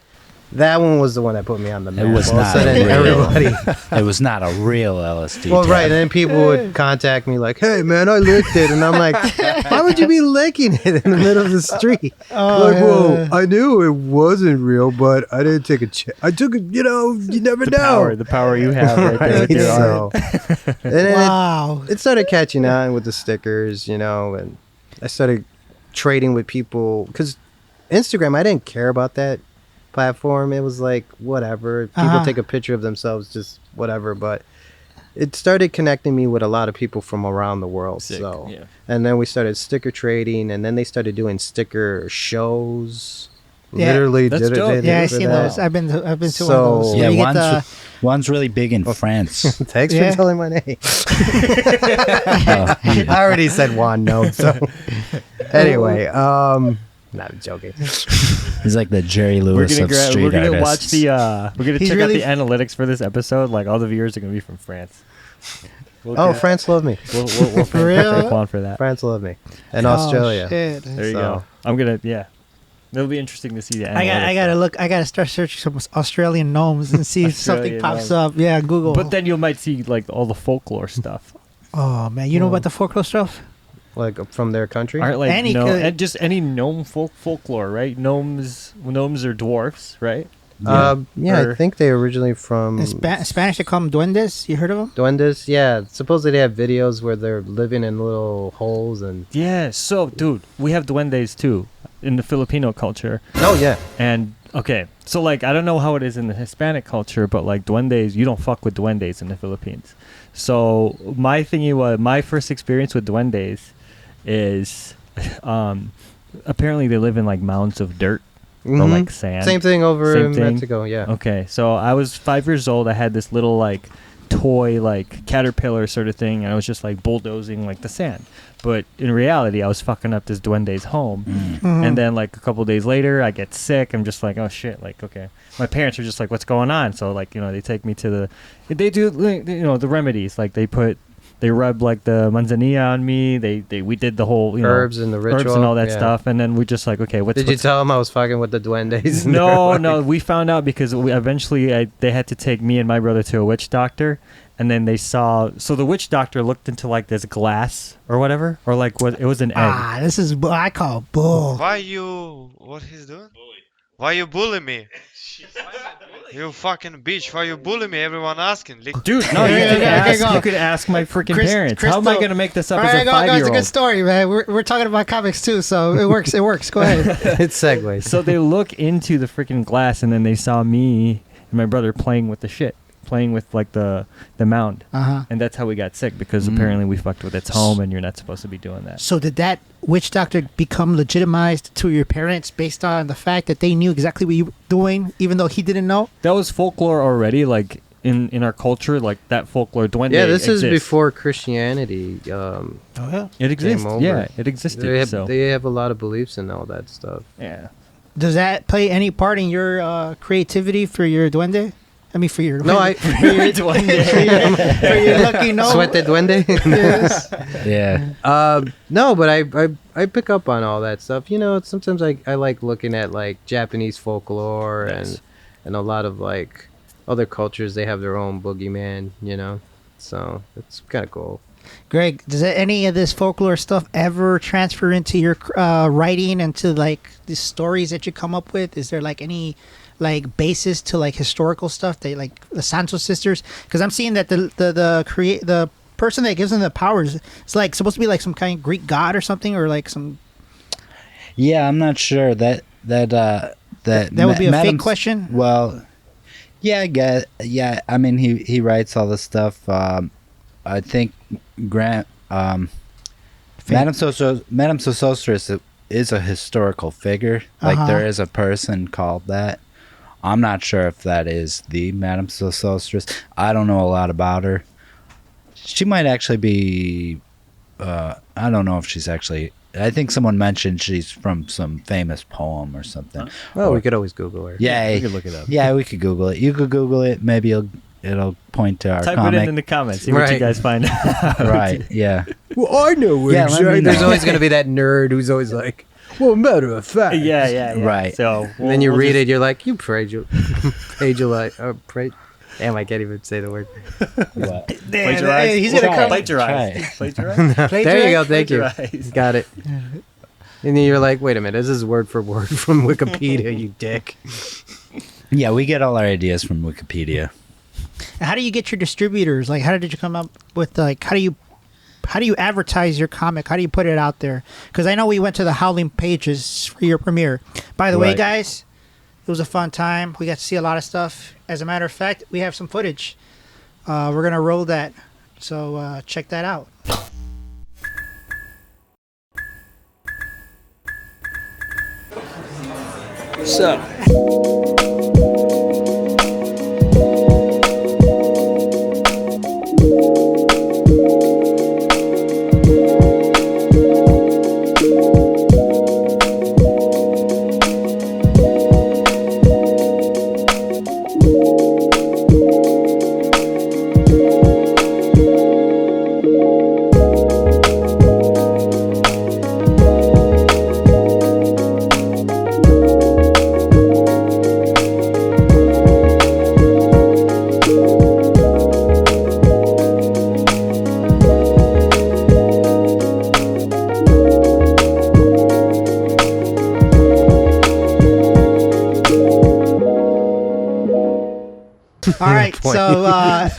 Speaker 3: that one was the one that put me on the map.
Speaker 4: It was
Speaker 3: All of a
Speaker 4: not
Speaker 3: sudden,
Speaker 4: a real.
Speaker 3: everybody.
Speaker 4: It was not a real LSD.
Speaker 3: Well,
Speaker 4: tab.
Speaker 3: right, and then people would contact me like, "Hey, man, I licked it," and I'm like, "Why would you be licking it in the middle of the street?" Well, I knew it wasn't real, but I didn't take a check. I took it. You never know.
Speaker 2: The power you have right there with your art.
Speaker 3: And then
Speaker 1: Wow.
Speaker 3: it started catching on with the stickers, and I started trading with people, because Instagram, I didn't care about that platform. It was like, whatever, people take a picture of themselves, just whatever. But it started connecting me with a lot of people from around the world.
Speaker 2: Sick,
Speaker 3: So
Speaker 2: yeah.
Speaker 3: and then we started sticker trading, and then they started doing sticker shows,
Speaker 1: Yeah.
Speaker 3: literally
Speaker 2: That's
Speaker 3: did it.
Speaker 2: dope.
Speaker 3: They did
Speaker 1: Yeah,
Speaker 3: it
Speaker 1: I've
Speaker 3: for
Speaker 1: seen
Speaker 3: that.
Speaker 1: those. I've been to one of those.
Speaker 3: So-
Speaker 1: where
Speaker 4: Yeah,
Speaker 1: you get the-
Speaker 4: one's really big in France.
Speaker 3: Thanks
Speaker 1: Yeah.
Speaker 3: for telling my name.
Speaker 4: Oh, yeah.
Speaker 3: I already said Juan, no. So anyway, not joking.
Speaker 4: He's like the Jerry Lewis of street
Speaker 2: we're gonna watch
Speaker 4: artists.
Speaker 2: the we're gonna
Speaker 1: He's
Speaker 2: check
Speaker 1: really-
Speaker 2: out the analytics for this episode. Like all the viewers are gonna be from France. We'll
Speaker 3: Oh,
Speaker 2: get-
Speaker 3: France love me.
Speaker 2: We'll
Speaker 1: For real?
Speaker 2: thank Juan for that.
Speaker 3: France love me, and
Speaker 1: Oh,
Speaker 3: Australia.
Speaker 1: shit.
Speaker 2: There you
Speaker 3: So-
Speaker 2: go. I'm gonna It'll be interesting to see the analytics.
Speaker 1: I gotta look. I gotta start searching some Australian gnomes and see if something
Speaker 2: Australian
Speaker 1: pops
Speaker 2: gnomes.
Speaker 1: up. Yeah, Google.
Speaker 2: But then you might see like all the folklore stuff.
Speaker 1: oh man, you know about the folklore stuff?
Speaker 3: Like from their country.
Speaker 2: Aren't like
Speaker 1: Any
Speaker 2: no,
Speaker 1: could-
Speaker 2: and just any gnome folklore, right? Gnomes are dwarfs, right?
Speaker 3: Yeah,
Speaker 2: Or-
Speaker 3: I think they originally from
Speaker 1: In Spanish, they call them duendes. You heard of them?
Speaker 3: Duendes. Yeah, supposedly they have videos where they're living in little holes and.
Speaker 2: Yeah. So, dude, we have duendes too in the Filipino culture.
Speaker 3: Oh yeah.
Speaker 2: And okay, so like I don't know how it is in the Hispanic culture, but like duendes, you don't fuck with duendes in the Philippines. So my thingy was my first experience with duendes is apparently they live in like mounds of dirt or
Speaker 3: Mhm.
Speaker 2: like sand.
Speaker 3: Same thing over
Speaker 2: Same
Speaker 3: in
Speaker 2: thing?
Speaker 3: Mexico. Yeah.
Speaker 2: Okay, so I was 5 years old. I had this little like toy like caterpillar sort of thing, and I was just like bulldozing like the sand. But in reality, I was fucking up this duende's home.
Speaker 1: Mhm.
Speaker 2: And then like a couple days later, I get sick. I'm just like, oh shit, like okay. My parents are just like, what's going on? So like they take me to they do like, the remedies. Like they rub like the manzanilla on me. We did the whole
Speaker 3: Herbs and the ritual.
Speaker 2: herbs and all that
Speaker 3: yeah.
Speaker 2: stuff. And then we just like, okay, what's
Speaker 3: Did you tell them I was fucking with the duendes? And they
Speaker 2: no,
Speaker 3: were like-
Speaker 2: no. We found out because eventually they had to take me and my brother to a witch doctor, and then they saw. So the witch doctor looked into like this glass or whatever, or like what it was an egg.
Speaker 1: This is what I call bull.
Speaker 5: Why you? What he's doing? Why you bully me? You fucking bitch! Why you bully me? Everyone asking.
Speaker 2: Dude, no, you
Speaker 1: Yeah,
Speaker 2: could
Speaker 1: yeah,
Speaker 2: ask.
Speaker 1: okay, go.
Speaker 2: You could ask my freaking
Speaker 1: Chris-
Speaker 2: parents. How am I
Speaker 1: Crystal-
Speaker 2: gonna make this up
Speaker 1: All
Speaker 2: as
Speaker 1: right,
Speaker 2: a
Speaker 1: go. It's a
Speaker 2: 5-year-old?
Speaker 1: good story, man. We're talking about comics too, so it works. It works. Go ahead.
Speaker 3: It's segues.
Speaker 2: So they look into the freaking glass, and then they saw me and my brother playing with the shit, playing with like the mound. And that's how we got sick, because apparently we fucked with its home, and you're not supposed to be doing that.
Speaker 1: So did that witch doctor become legitimized to your parents based on the fact that they knew exactly what you were doing, even though he didn't know?
Speaker 2: That was folklore already, like in our culture, like that folklore. Duende
Speaker 3: Yeah, this is
Speaker 2: exists.
Speaker 3: before Christianity.
Speaker 1: Oh yeah.
Speaker 2: It exists.
Speaker 3: over.
Speaker 2: Yeah, it existed.
Speaker 3: They have a lot of beliefs in all that stuff.
Speaker 2: Yeah.
Speaker 1: Does that play any part in your creativity for your duende? I mean, for your
Speaker 3: No, I
Speaker 1: for your lucky gnome.
Speaker 3: sweat the duende.
Speaker 1: Yes.
Speaker 4: Yeah.
Speaker 3: No, but I pick up on all that stuff. Sometimes I like looking at like Japanese folklore
Speaker 2: Yes.
Speaker 3: and a lot of like other cultures. They have their own boogeyman. So it's kind of cool.
Speaker 1: Greg, does any of this folklore stuff ever transfer into your writing and to like the stories that you come up with? Is there like any like basis to like historical stuff that like the Santos sisters? Because I'm seeing that the person that gives them the powers is like supposed to be like some kind of Greek god or something, or like some.
Speaker 4: Yeah, I'm not sure that
Speaker 1: Would be a fake question.
Speaker 4: Well, yeah, I guess. Yeah, I mean, he writes all this stuff. I think Madame Sosostris is a historical figure. Like there is a person called that. I'm not sure if that is the Madame Sosostris. I don't know a lot about her. She might actually be. I don't know if she's actually. I think someone mentioned she's from some famous poem or something.
Speaker 3: Well, we could always Google her.
Speaker 4: Yeah,
Speaker 2: We could look it up.
Speaker 4: Yeah, we could Google it. You could Google it. Maybe it'll point to our
Speaker 2: Type
Speaker 4: comic.
Speaker 2: it in the comments. See what you
Speaker 3: Right.
Speaker 2: guys find out.
Speaker 4: Right. Yeah.
Speaker 3: Well, I know
Speaker 4: Yeah, let me know.
Speaker 3: There's always gonna be that nerd who's always like, "Well, matter of fact."
Speaker 2: Yeah.
Speaker 4: Right.
Speaker 2: So
Speaker 3: And then you read it, you're like, "You pray." Damn, I can't even say the word.
Speaker 4: What?
Speaker 2: Plagiarize.
Speaker 1: He's gonna come.
Speaker 2: Plagiarize.
Speaker 4: Try
Speaker 2: Plagiarize.
Speaker 3: There you go. Thank you.
Speaker 2: Plagiarize.
Speaker 3: Got it. And then you're like, "Wait a minute, this is word for word from Wikipedia, you dick."
Speaker 4: Yeah, we get all our ideas from Wikipedia.
Speaker 1: How do you get your distributors? Like, how did you come up with like how do you advertise your comic? How do you put it out there? Because I know we went to the Howling Pages for your premiere. By the way,
Speaker 4: Right.
Speaker 1: guys, it was a fun time. We got to see a lot of stuff. As a matter of fact, we have some footage. We're gonna roll that, so check that out.
Speaker 2: What's up?
Speaker 1: All right, so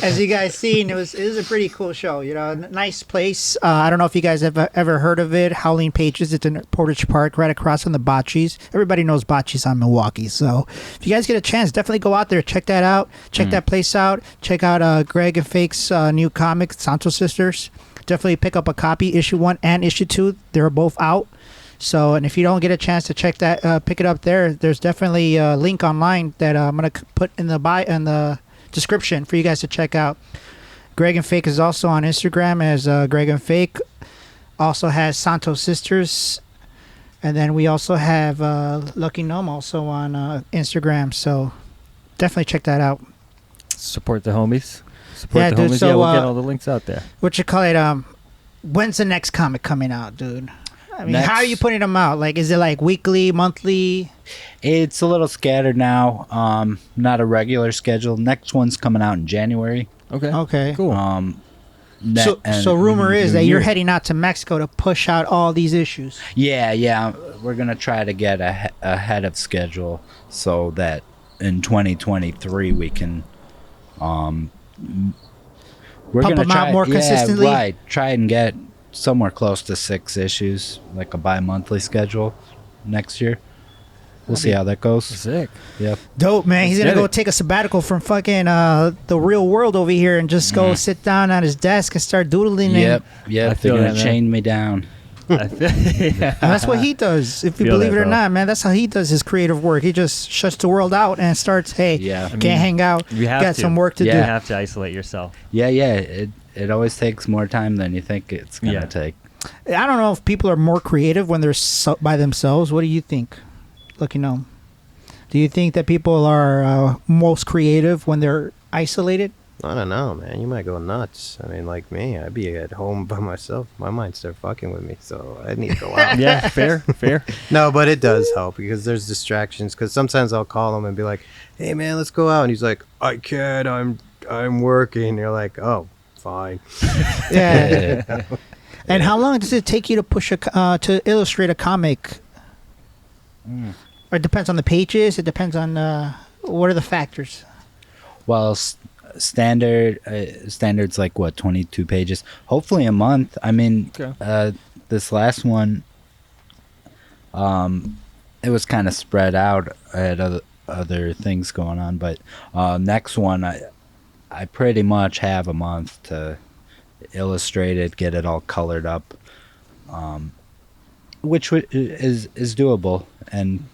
Speaker 1: as you guys seen, it was a pretty cool show. You know, nice place. I don't know if you guys have ever heard of it. Howling Pages. It's in Portage Park, right across from the Bocce's. Everybody knows Bocce's on Milwaukee. So if you guys get a chance, definitely go out there, check that out, check that place out. Check out Greg and Fake's new comic, Santos Sisters. Definitely pick up a copy, issue 1 and issue 2. They're both out. So, and if you don't get a chance to check that, pick it up there. There's definitely a link online that I'm gonna put in the description for you guys to check out. Greg and Fake is also on Instagram as Greg and Fake. Also has Santos Sisters, and then we also have Lucky Gnome also on Instagram. So definitely check that out.
Speaker 2: Support the homies. Support
Speaker 1: Yeah,
Speaker 2: the
Speaker 1: dude,
Speaker 2: homies.
Speaker 1: so,
Speaker 2: Yeah, we'll get all the links out there.
Speaker 1: What you call it? When's the next comic coming out, dude? I mean, how are you putting them out? Like, is it like weekly, monthly?
Speaker 4: It's a little scattered now. Not a regular schedule. Next one's coming out in January.
Speaker 2: Okay.
Speaker 1: Okay.
Speaker 2: Cool.
Speaker 1: So rumor is that you're heading out to Mexico to push out all these issues.
Speaker 4: Yeah. We're gonna try to get ahead of schedule so that in 2023 we can. We're
Speaker 1: Pump
Speaker 4: gonna
Speaker 1: them out more consistently?
Speaker 4: Yeah, right. Try and get somewhere close to 6 issues, like a bi-monthly schedule next year. We'll see how that goes.
Speaker 2: Sick.
Speaker 4: Yep.
Speaker 1: Dope, man. He's
Speaker 2: Let's
Speaker 1: gonna
Speaker 2: get
Speaker 1: go
Speaker 2: it.
Speaker 1: take a sabbatical from fucking the real world over here and just go sit down at his desk and start doodling.
Speaker 4: Yep.
Speaker 2: I
Speaker 4: They're
Speaker 2: feel
Speaker 4: gonna
Speaker 2: that, man.
Speaker 4: chain me down.
Speaker 2: I feel, yeah.
Speaker 1: And that's what he does. If you
Speaker 2: Feel
Speaker 1: believe
Speaker 2: that,
Speaker 1: it or
Speaker 2: bro.
Speaker 1: not, man, that's how he does his creative work. He just shuts the world out and starts, hey,
Speaker 4: Yeah.
Speaker 1: can't hang out.
Speaker 2: You have
Speaker 1: Got
Speaker 2: to.
Speaker 1: some work to
Speaker 2: You
Speaker 1: do.
Speaker 2: have to isolate yourself.
Speaker 4: Yeah. It always takes more time than you think it's gonna
Speaker 2: Yeah.
Speaker 4: take.
Speaker 1: I don't know if people are more creative when they're by themselves. What do you think? Lucky Gnome. Do you think that people are most creative when they're isolated?
Speaker 3: I don't know, man. You might go nuts. I mean, like me, I'd be at home by myself. My mind start fucking with me, so I need to go out.
Speaker 2: Yeah, fair.
Speaker 3: No, but it does help because there's distractions. Because sometimes I'll call him and be like, "Hey, man, let's go out," and he's like, "I can't. I'm working." And you're like, "Oh, fine."
Speaker 1: Yeah. And how long does it take you to push to illustrate a comic? Or it depends on the pages. It depends on what are the factors.
Speaker 4: Well, standard's like what, 22 pages. Hopefully a month. I mean,
Speaker 2: Okay.
Speaker 4: this last one, it was kind of spread out. I had other things going on, but next one, I pretty much have a month to illustrate it, get it all colored up, which is doable, and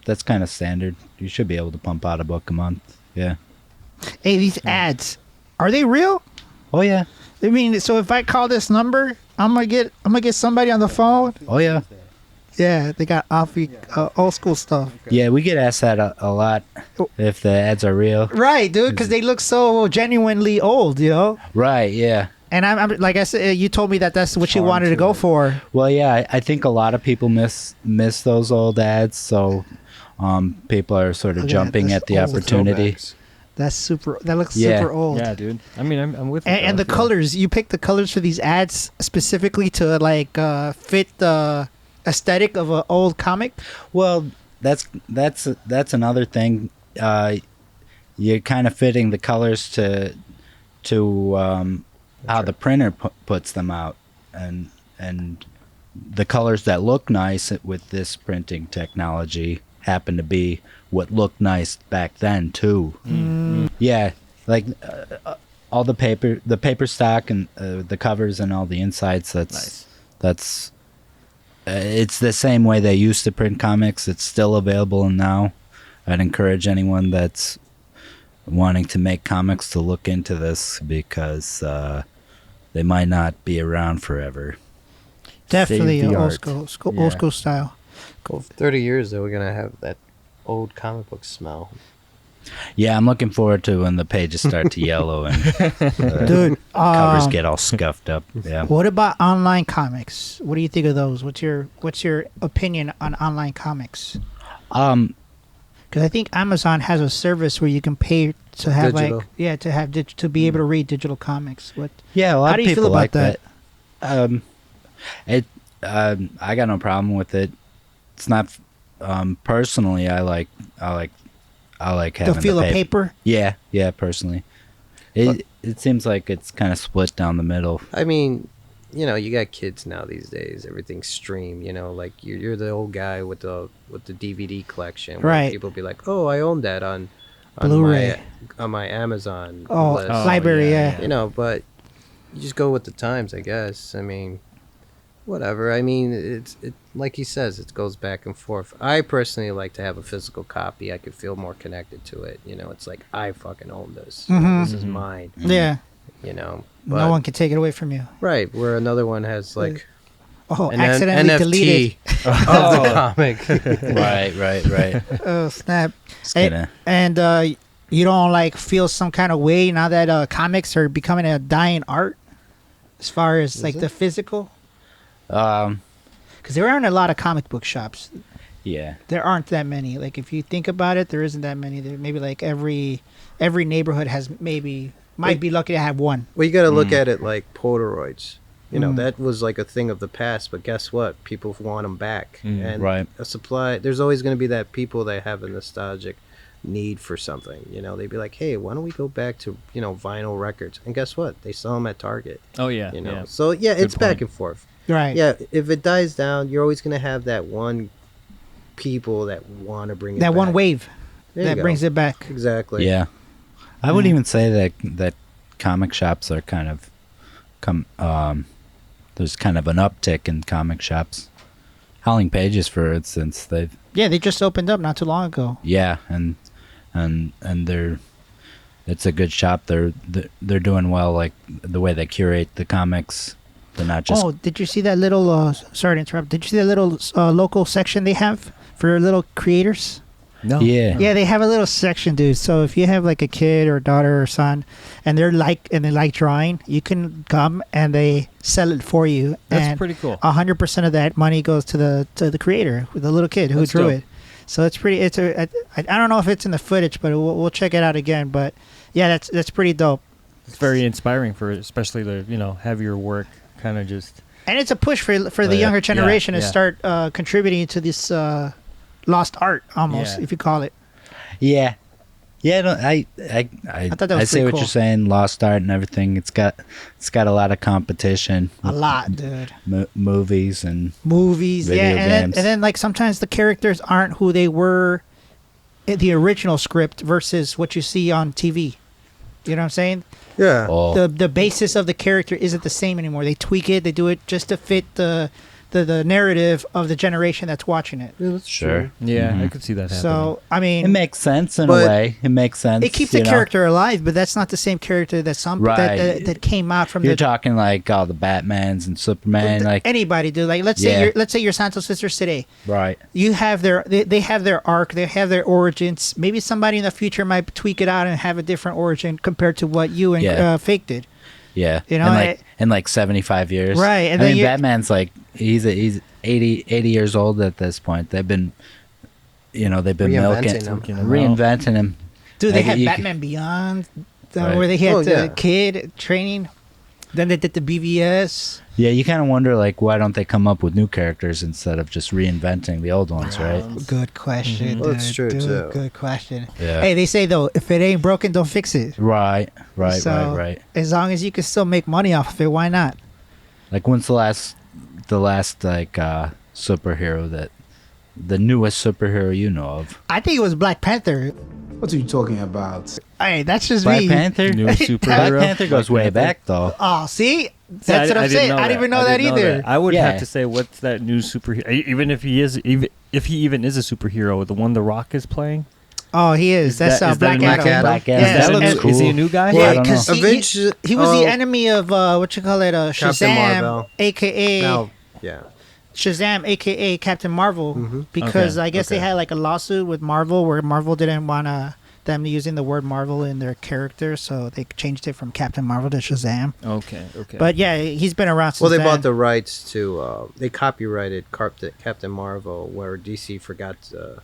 Speaker 4: that's kind of standard. You should be able to pump out a book a month. Yeah.
Speaker 1: Hey, these ads, are they real?
Speaker 4: Oh yeah.
Speaker 1: I mean, so if I call this number, I'm gonna get somebody on the phone.
Speaker 4: Oh yeah.
Speaker 1: Yeah, they got old school stuff.
Speaker 4: Yeah, we get asked that a lot if the ads are real.
Speaker 1: Right, dude, because they look so genuinely old, you know.
Speaker 4: Right. Yeah.
Speaker 1: And I'm like I said, you told me that's what you wanted to go for.
Speaker 4: Well, yeah, I think a lot of people miss those old ads, so people are sort of
Speaker 1: Look at
Speaker 4: jumping
Speaker 1: this
Speaker 4: at the
Speaker 1: old
Speaker 4: opportunity.
Speaker 3: Throwbacks.
Speaker 1: That looks
Speaker 4: Yeah.
Speaker 1: super old.
Speaker 2: Yeah, dude. I mean, I'm with you.
Speaker 1: And the
Speaker 2: bro.
Speaker 1: colors, you picked the colors for these ads specifically to like fit the aesthetic of an old comic.
Speaker 4: Well, that's another thing. You're kind of fitting the colors to how the printer puts them out, and the colors that look nice with this printing technology happen to be what looked nice back then too. Yeah, like all the paper stock and the covers and all the insides.
Speaker 2: Nice.
Speaker 4: That's it's the same way they used to print comics. It's still available now. I'd encourage anyone that's wanting to make comics to look into this because they might not be around forever.
Speaker 1: Definitely
Speaker 2: Save the
Speaker 1: old
Speaker 2: art.
Speaker 1: school,
Speaker 2: Yeah.
Speaker 1: old school style.
Speaker 3: Well, 30 years though, we're gonna have that old comic book smell.
Speaker 4: Yeah, I'm looking forward to when the pages start to yellow and
Speaker 1: Dude,
Speaker 4: covers get all scuffed up. Yeah.
Speaker 1: what about online comics? What do you think of those? What's your opinion on online comics?
Speaker 4: Um,
Speaker 1: Because I think Amazon has a service where you can pay to have
Speaker 3: Digital.
Speaker 1: to be able to read digital comics. What?
Speaker 4: yeah, a lot
Speaker 1: How
Speaker 4: of
Speaker 1: do you
Speaker 4: people
Speaker 1: feel about
Speaker 4: like
Speaker 1: that?
Speaker 4: I got no problem with it. It's not personally. I like having
Speaker 1: The feel of paper.
Speaker 4: Yeah, personally, it seems like it's kind of split down the middle.
Speaker 3: I mean, you know, you got kids now these days. Everything's streamed. You know, like you're the old guy with the DVD collection. Where
Speaker 1: Right.
Speaker 3: People be like, "Oh, I own that on
Speaker 1: Blu-ray.
Speaker 3: on my Amazon
Speaker 1: Oh,
Speaker 3: list."
Speaker 1: library, yeah.
Speaker 3: You know, but you just go with the times, I guess. I mean, whatever. I mean, it like he says, it goes back and forth. I personally like to have a physical copy. I could feel more connected to it. You know, it's like I fucking own this.
Speaker 1: Mhm.
Speaker 3: This is mine.
Speaker 1: Yeah,
Speaker 3: You know,
Speaker 1: no one can take it away from you.
Speaker 3: right. Where another one has like
Speaker 1: Oh,
Speaker 3: an
Speaker 1: accidentally
Speaker 3: NFT
Speaker 1: deleted.
Speaker 3: of the comic.
Speaker 4: right.
Speaker 1: Oh snap!
Speaker 4: It's kinda,
Speaker 1: And you don't like feel some kind of way now that comics are becoming a dying art, as far as like
Speaker 3: it?
Speaker 1: the physical.
Speaker 4: um,
Speaker 1: Because there aren't a lot of comic book shops.
Speaker 4: yeah.
Speaker 1: There aren't that many. Like if you think about it, there isn't that many. There maybe like every neighborhood has might be lucky to have one.
Speaker 3: Well, you got to look at it like Polaroids. You know,
Speaker 1: Mm.
Speaker 3: that was like a thing of the past, but guess what? People want them back. And
Speaker 4: right.
Speaker 3: a supply, there's always going to be that people that have a nostalgic need for something. You know, they'd be like, hey, why don't we go back to, you know, vinyl records? And guess what? They sell them at Target.
Speaker 2: Oh yeah.
Speaker 3: You know,
Speaker 2: Yeah.
Speaker 3: so yeah, it's back
Speaker 2: point.
Speaker 3: and forth.
Speaker 1: Right.
Speaker 3: Yeah, if it dies down, you're always going to have that one people that want to bring it
Speaker 1: That
Speaker 3: back.
Speaker 1: one wave
Speaker 3: There you
Speaker 1: that
Speaker 3: go.
Speaker 1: brings it back.
Speaker 3: Exactly.
Speaker 4: Yeah. I would even say that comic shops are kind of there's kind of an uptick in comic shops. Howling Pages, for instance,
Speaker 1: Yeah, they just opened up not too long ago.
Speaker 4: and they're it's a good shop. They're doing well, like the way they curate the comics. They're not just
Speaker 1: Oh, did you see that little? Sorry to interrupt. Did you see that little local section they have for little creators?
Speaker 2: No.
Speaker 4: yeah.
Speaker 1: Yeah, they have a little section, dude. So if you have like a kid or daughter or son, and they like drawing, you can come and they sell it for you.
Speaker 2: That's
Speaker 1: and
Speaker 2: pretty cool.
Speaker 1: 100% of that money goes to the creator, the little kid who
Speaker 2: That's
Speaker 1: drew
Speaker 2: dope.
Speaker 1: it. So it's pretty. I don't know if it's in the footage, but we'll check it out again. But yeah, that's pretty dope.
Speaker 2: It's very inspiring for especially to have your work kind of just.
Speaker 1: And it's a push for the
Speaker 4: yeah.
Speaker 1: younger generation to
Speaker 2: yeah.
Speaker 1: start contributing to this lost art, almost,
Speaker 2: Yeah.
Speaker 1: if you call it.
Speaker 4: Yeah. No, I
Speaker 1: thought that was
Speaker 4: see
Speaker 1: pretty
Speaker 4: what
Speaker 1: cool.
Speaker 4: you're saying. Lost art and everything. It's got a lot of competition.
Speaker 1: A lot, dude.
Speaker 4: Movies and
Speaker 1: Movies,
Speaker 4: Video
Speaker 1: yeah,
Speaker 4: games.
Speaker 1: and then like sometimes the characters aren't who they were in the original script versus what you see on TV. You know what I'm saying?
Speaker 3: Yeah.
Speaker 4: oh,
Speaker 1: The basis of the character isn't the same anymore. They tweak it. They do it just to fit the narrative of the generation that's watching it.
Speaker 3: Yeah, that's
Speaker 4: sure.
Speaker 3: true.
Speaker 2: Yeah,
Speaker 4: Mhm.
Speaker 2: I could see that happening.
Speaker 1: So I mean,
Speaker 4: It makes sense in
Speaker 3: But
Speaker 4: a way. It makes sense.
Speaker 1: it keeps the
Speaker 4: you know?
Speaker 1: character alive, but that's not the same character that
Speaker 4: Right.
Speaker 1: that came out from
Speaker 4: You're
Speaker 1: the
Speaker 4: talking like all the Batmans and Superman, like
Speaker 1: anybody, dude. Like let's
Speaker 4: Yeah.
Speaker 1: say your Santos sisters today.
Speaker 4: right.
Speaker 1: You have they have their arc, they have their origins. Maybe somebody in the future might tweak it out and have a different origin compared to what you and
Speaker 4: Yeah.
Speaker 1: Fake did.
Speaker 4: Yeah,
Speaker 1: You know,
Speaker 4: in like 75 years,
Speaker 1: Right, and
Speaker 4: I
Speaker 1: then
Speaker 4: mean,
Speaker 1: you-
Speaker 4: Batman's like he's 80 years old at this point. They've been milking,
Speaker 3: Reinventing him.
Speaker 4: reinventing him.
Speaker 1: Dude, they
Speaker 4: Like,
Speaker 1: had
Speaker 4: you
Speaker 1: Batman Beyond,
Speaker 4: Right.
Speaker 1: where they had
Speaker 3: Oh,
Speaker 1: the
Speaker 3: yeah.
Speaker 1: kid training. Then they did the BVS.
Speaker 4: Yeah, you kind of wonder like why don't they come up with new characters instead of just reinventing the old ones, right?
Speaker 1: Good question.
Speaker 3: Well, that's
Speaker 1: dude,
Speaker 3: true,
Speaker 1: dude.
Speaker 3: too.
Speaker 1: Good question.
Speaker 4: Yeah.
Speaker 1: Hey, they say though, if it ain't broken, don't fix it.
Speaker 4: Right.
Speaker 1: So,
Speaker 4: Right.
Speaker 1: As long as you can still make money off of it, why not?
Speaker 4: Like when's the last like superhero the newest superhero you know of?
Speaker 1: I think it was Black Panther.
Speaker 6: What are you talking about?
Speaker 1: Hey, that's just
Speaker 4: Black
Speaker 1: me.
Speaker 4: Panther.
Speaker 2: New
Speaker 4: Black
Speaker 2: superhero.
Speaker 4: Panther goes
Speaker 2: Black
Speaker 4: way
Speaker 2: Panther.
Speaker 4: back though.
Speaker 1: Oh, see, That's what I'm saying. I didn't even know that either.
Speaker 2: I would
Speaker 4: Yeah.
Speaker 2: have to say, what's that new superhero? Even if he is, if he even is a superhero, the one The Rock is playing.
Speaker 1: Oh, he is. That's
Speaker 2: is that
Speaker 1: Black
Speaker 2: a new
Speaker 1: Adam.
Speaker 2: guy?
Speaker 4: Black
Speaker 1: Yeah,
Speaker 4: Adam.
Speaker 2: Is, that
Speaker 1: and-
Speaker 2: a new,
Speaker 1: and-
Speaker 2: is he a new guy?
Speaker 4: Well, I
Speaker 1: Yeah,
Speaker 4: don't
Speaker 1: because
Speaker 4: know.
Speaker 3: Eventually,
Speaker 1: he was the enemy of what you call it,
Speaker 3: Captain
Speaker 1: Shazam,
Speaker 3: Marvel.
Speaker 1: aka
Speaker 3: Now, yeah.
Speaker 1: Shazam, aka Captain Marvel,
Speaker 3: Mhm.
Speaker 1: because
Speaker 2: Okay,
Speaker 1: I guess they
Speaker 2: okay.
Speaker 1: had like a lawsuit with Marvel where Marvel didn't want them using the word Marvel in their character, so they changed it from Captain Marvel to Shazam.
Speaker 2: Okay.
Speaker 1: But yeah, he's been around since
Speaker 3: Well, they
Speaker 1: then.
Speaker 3: bought the rights to. They copyrighted Captain Marvel, where DC forgot to.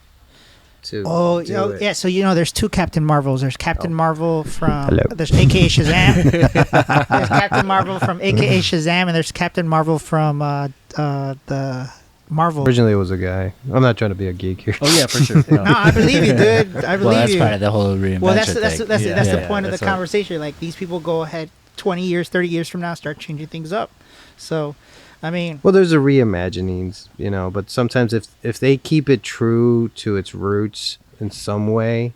Speaker 1: Oh,
Speaker 3: do it.
Speaker 1: yeah. So there's two Captain Marvels. There's Captain
Speaker 3: Oh.
Speaker 1: Marvel from
Speaker 3: Hello.
Speaker 1: there's AKA Shazam. There's Captain Marvel from AKA Shazam, and there's Captain Marvel from the Marvel.
Speaker 3: Originally, it was a guy. I'm not trying to be a geek here.
Speaker 2: Oh yeah, for sure. No.
Speaker 1: No, I believe you, dude. I believe
Speaker 4: Well, that's
Speaker 1: you.
Speaker 4: part of the whole reinvention
Speaker 1: Well, that's
Speaker 4: thing.
Speaker 1: that's
Speaker 2: Yeah.
Speaker 1: the
Speaker 2: Yeah,
Speaker 1: point of the
Speaker 2: that's right.
Speaker 1: conversation. Like these people go ahead 20 years, 30 years from now, start changing things up. So, I mean,
Speaker 3: Well, there's a reimaginings, but sometimes if they keep it true to its roots in some way,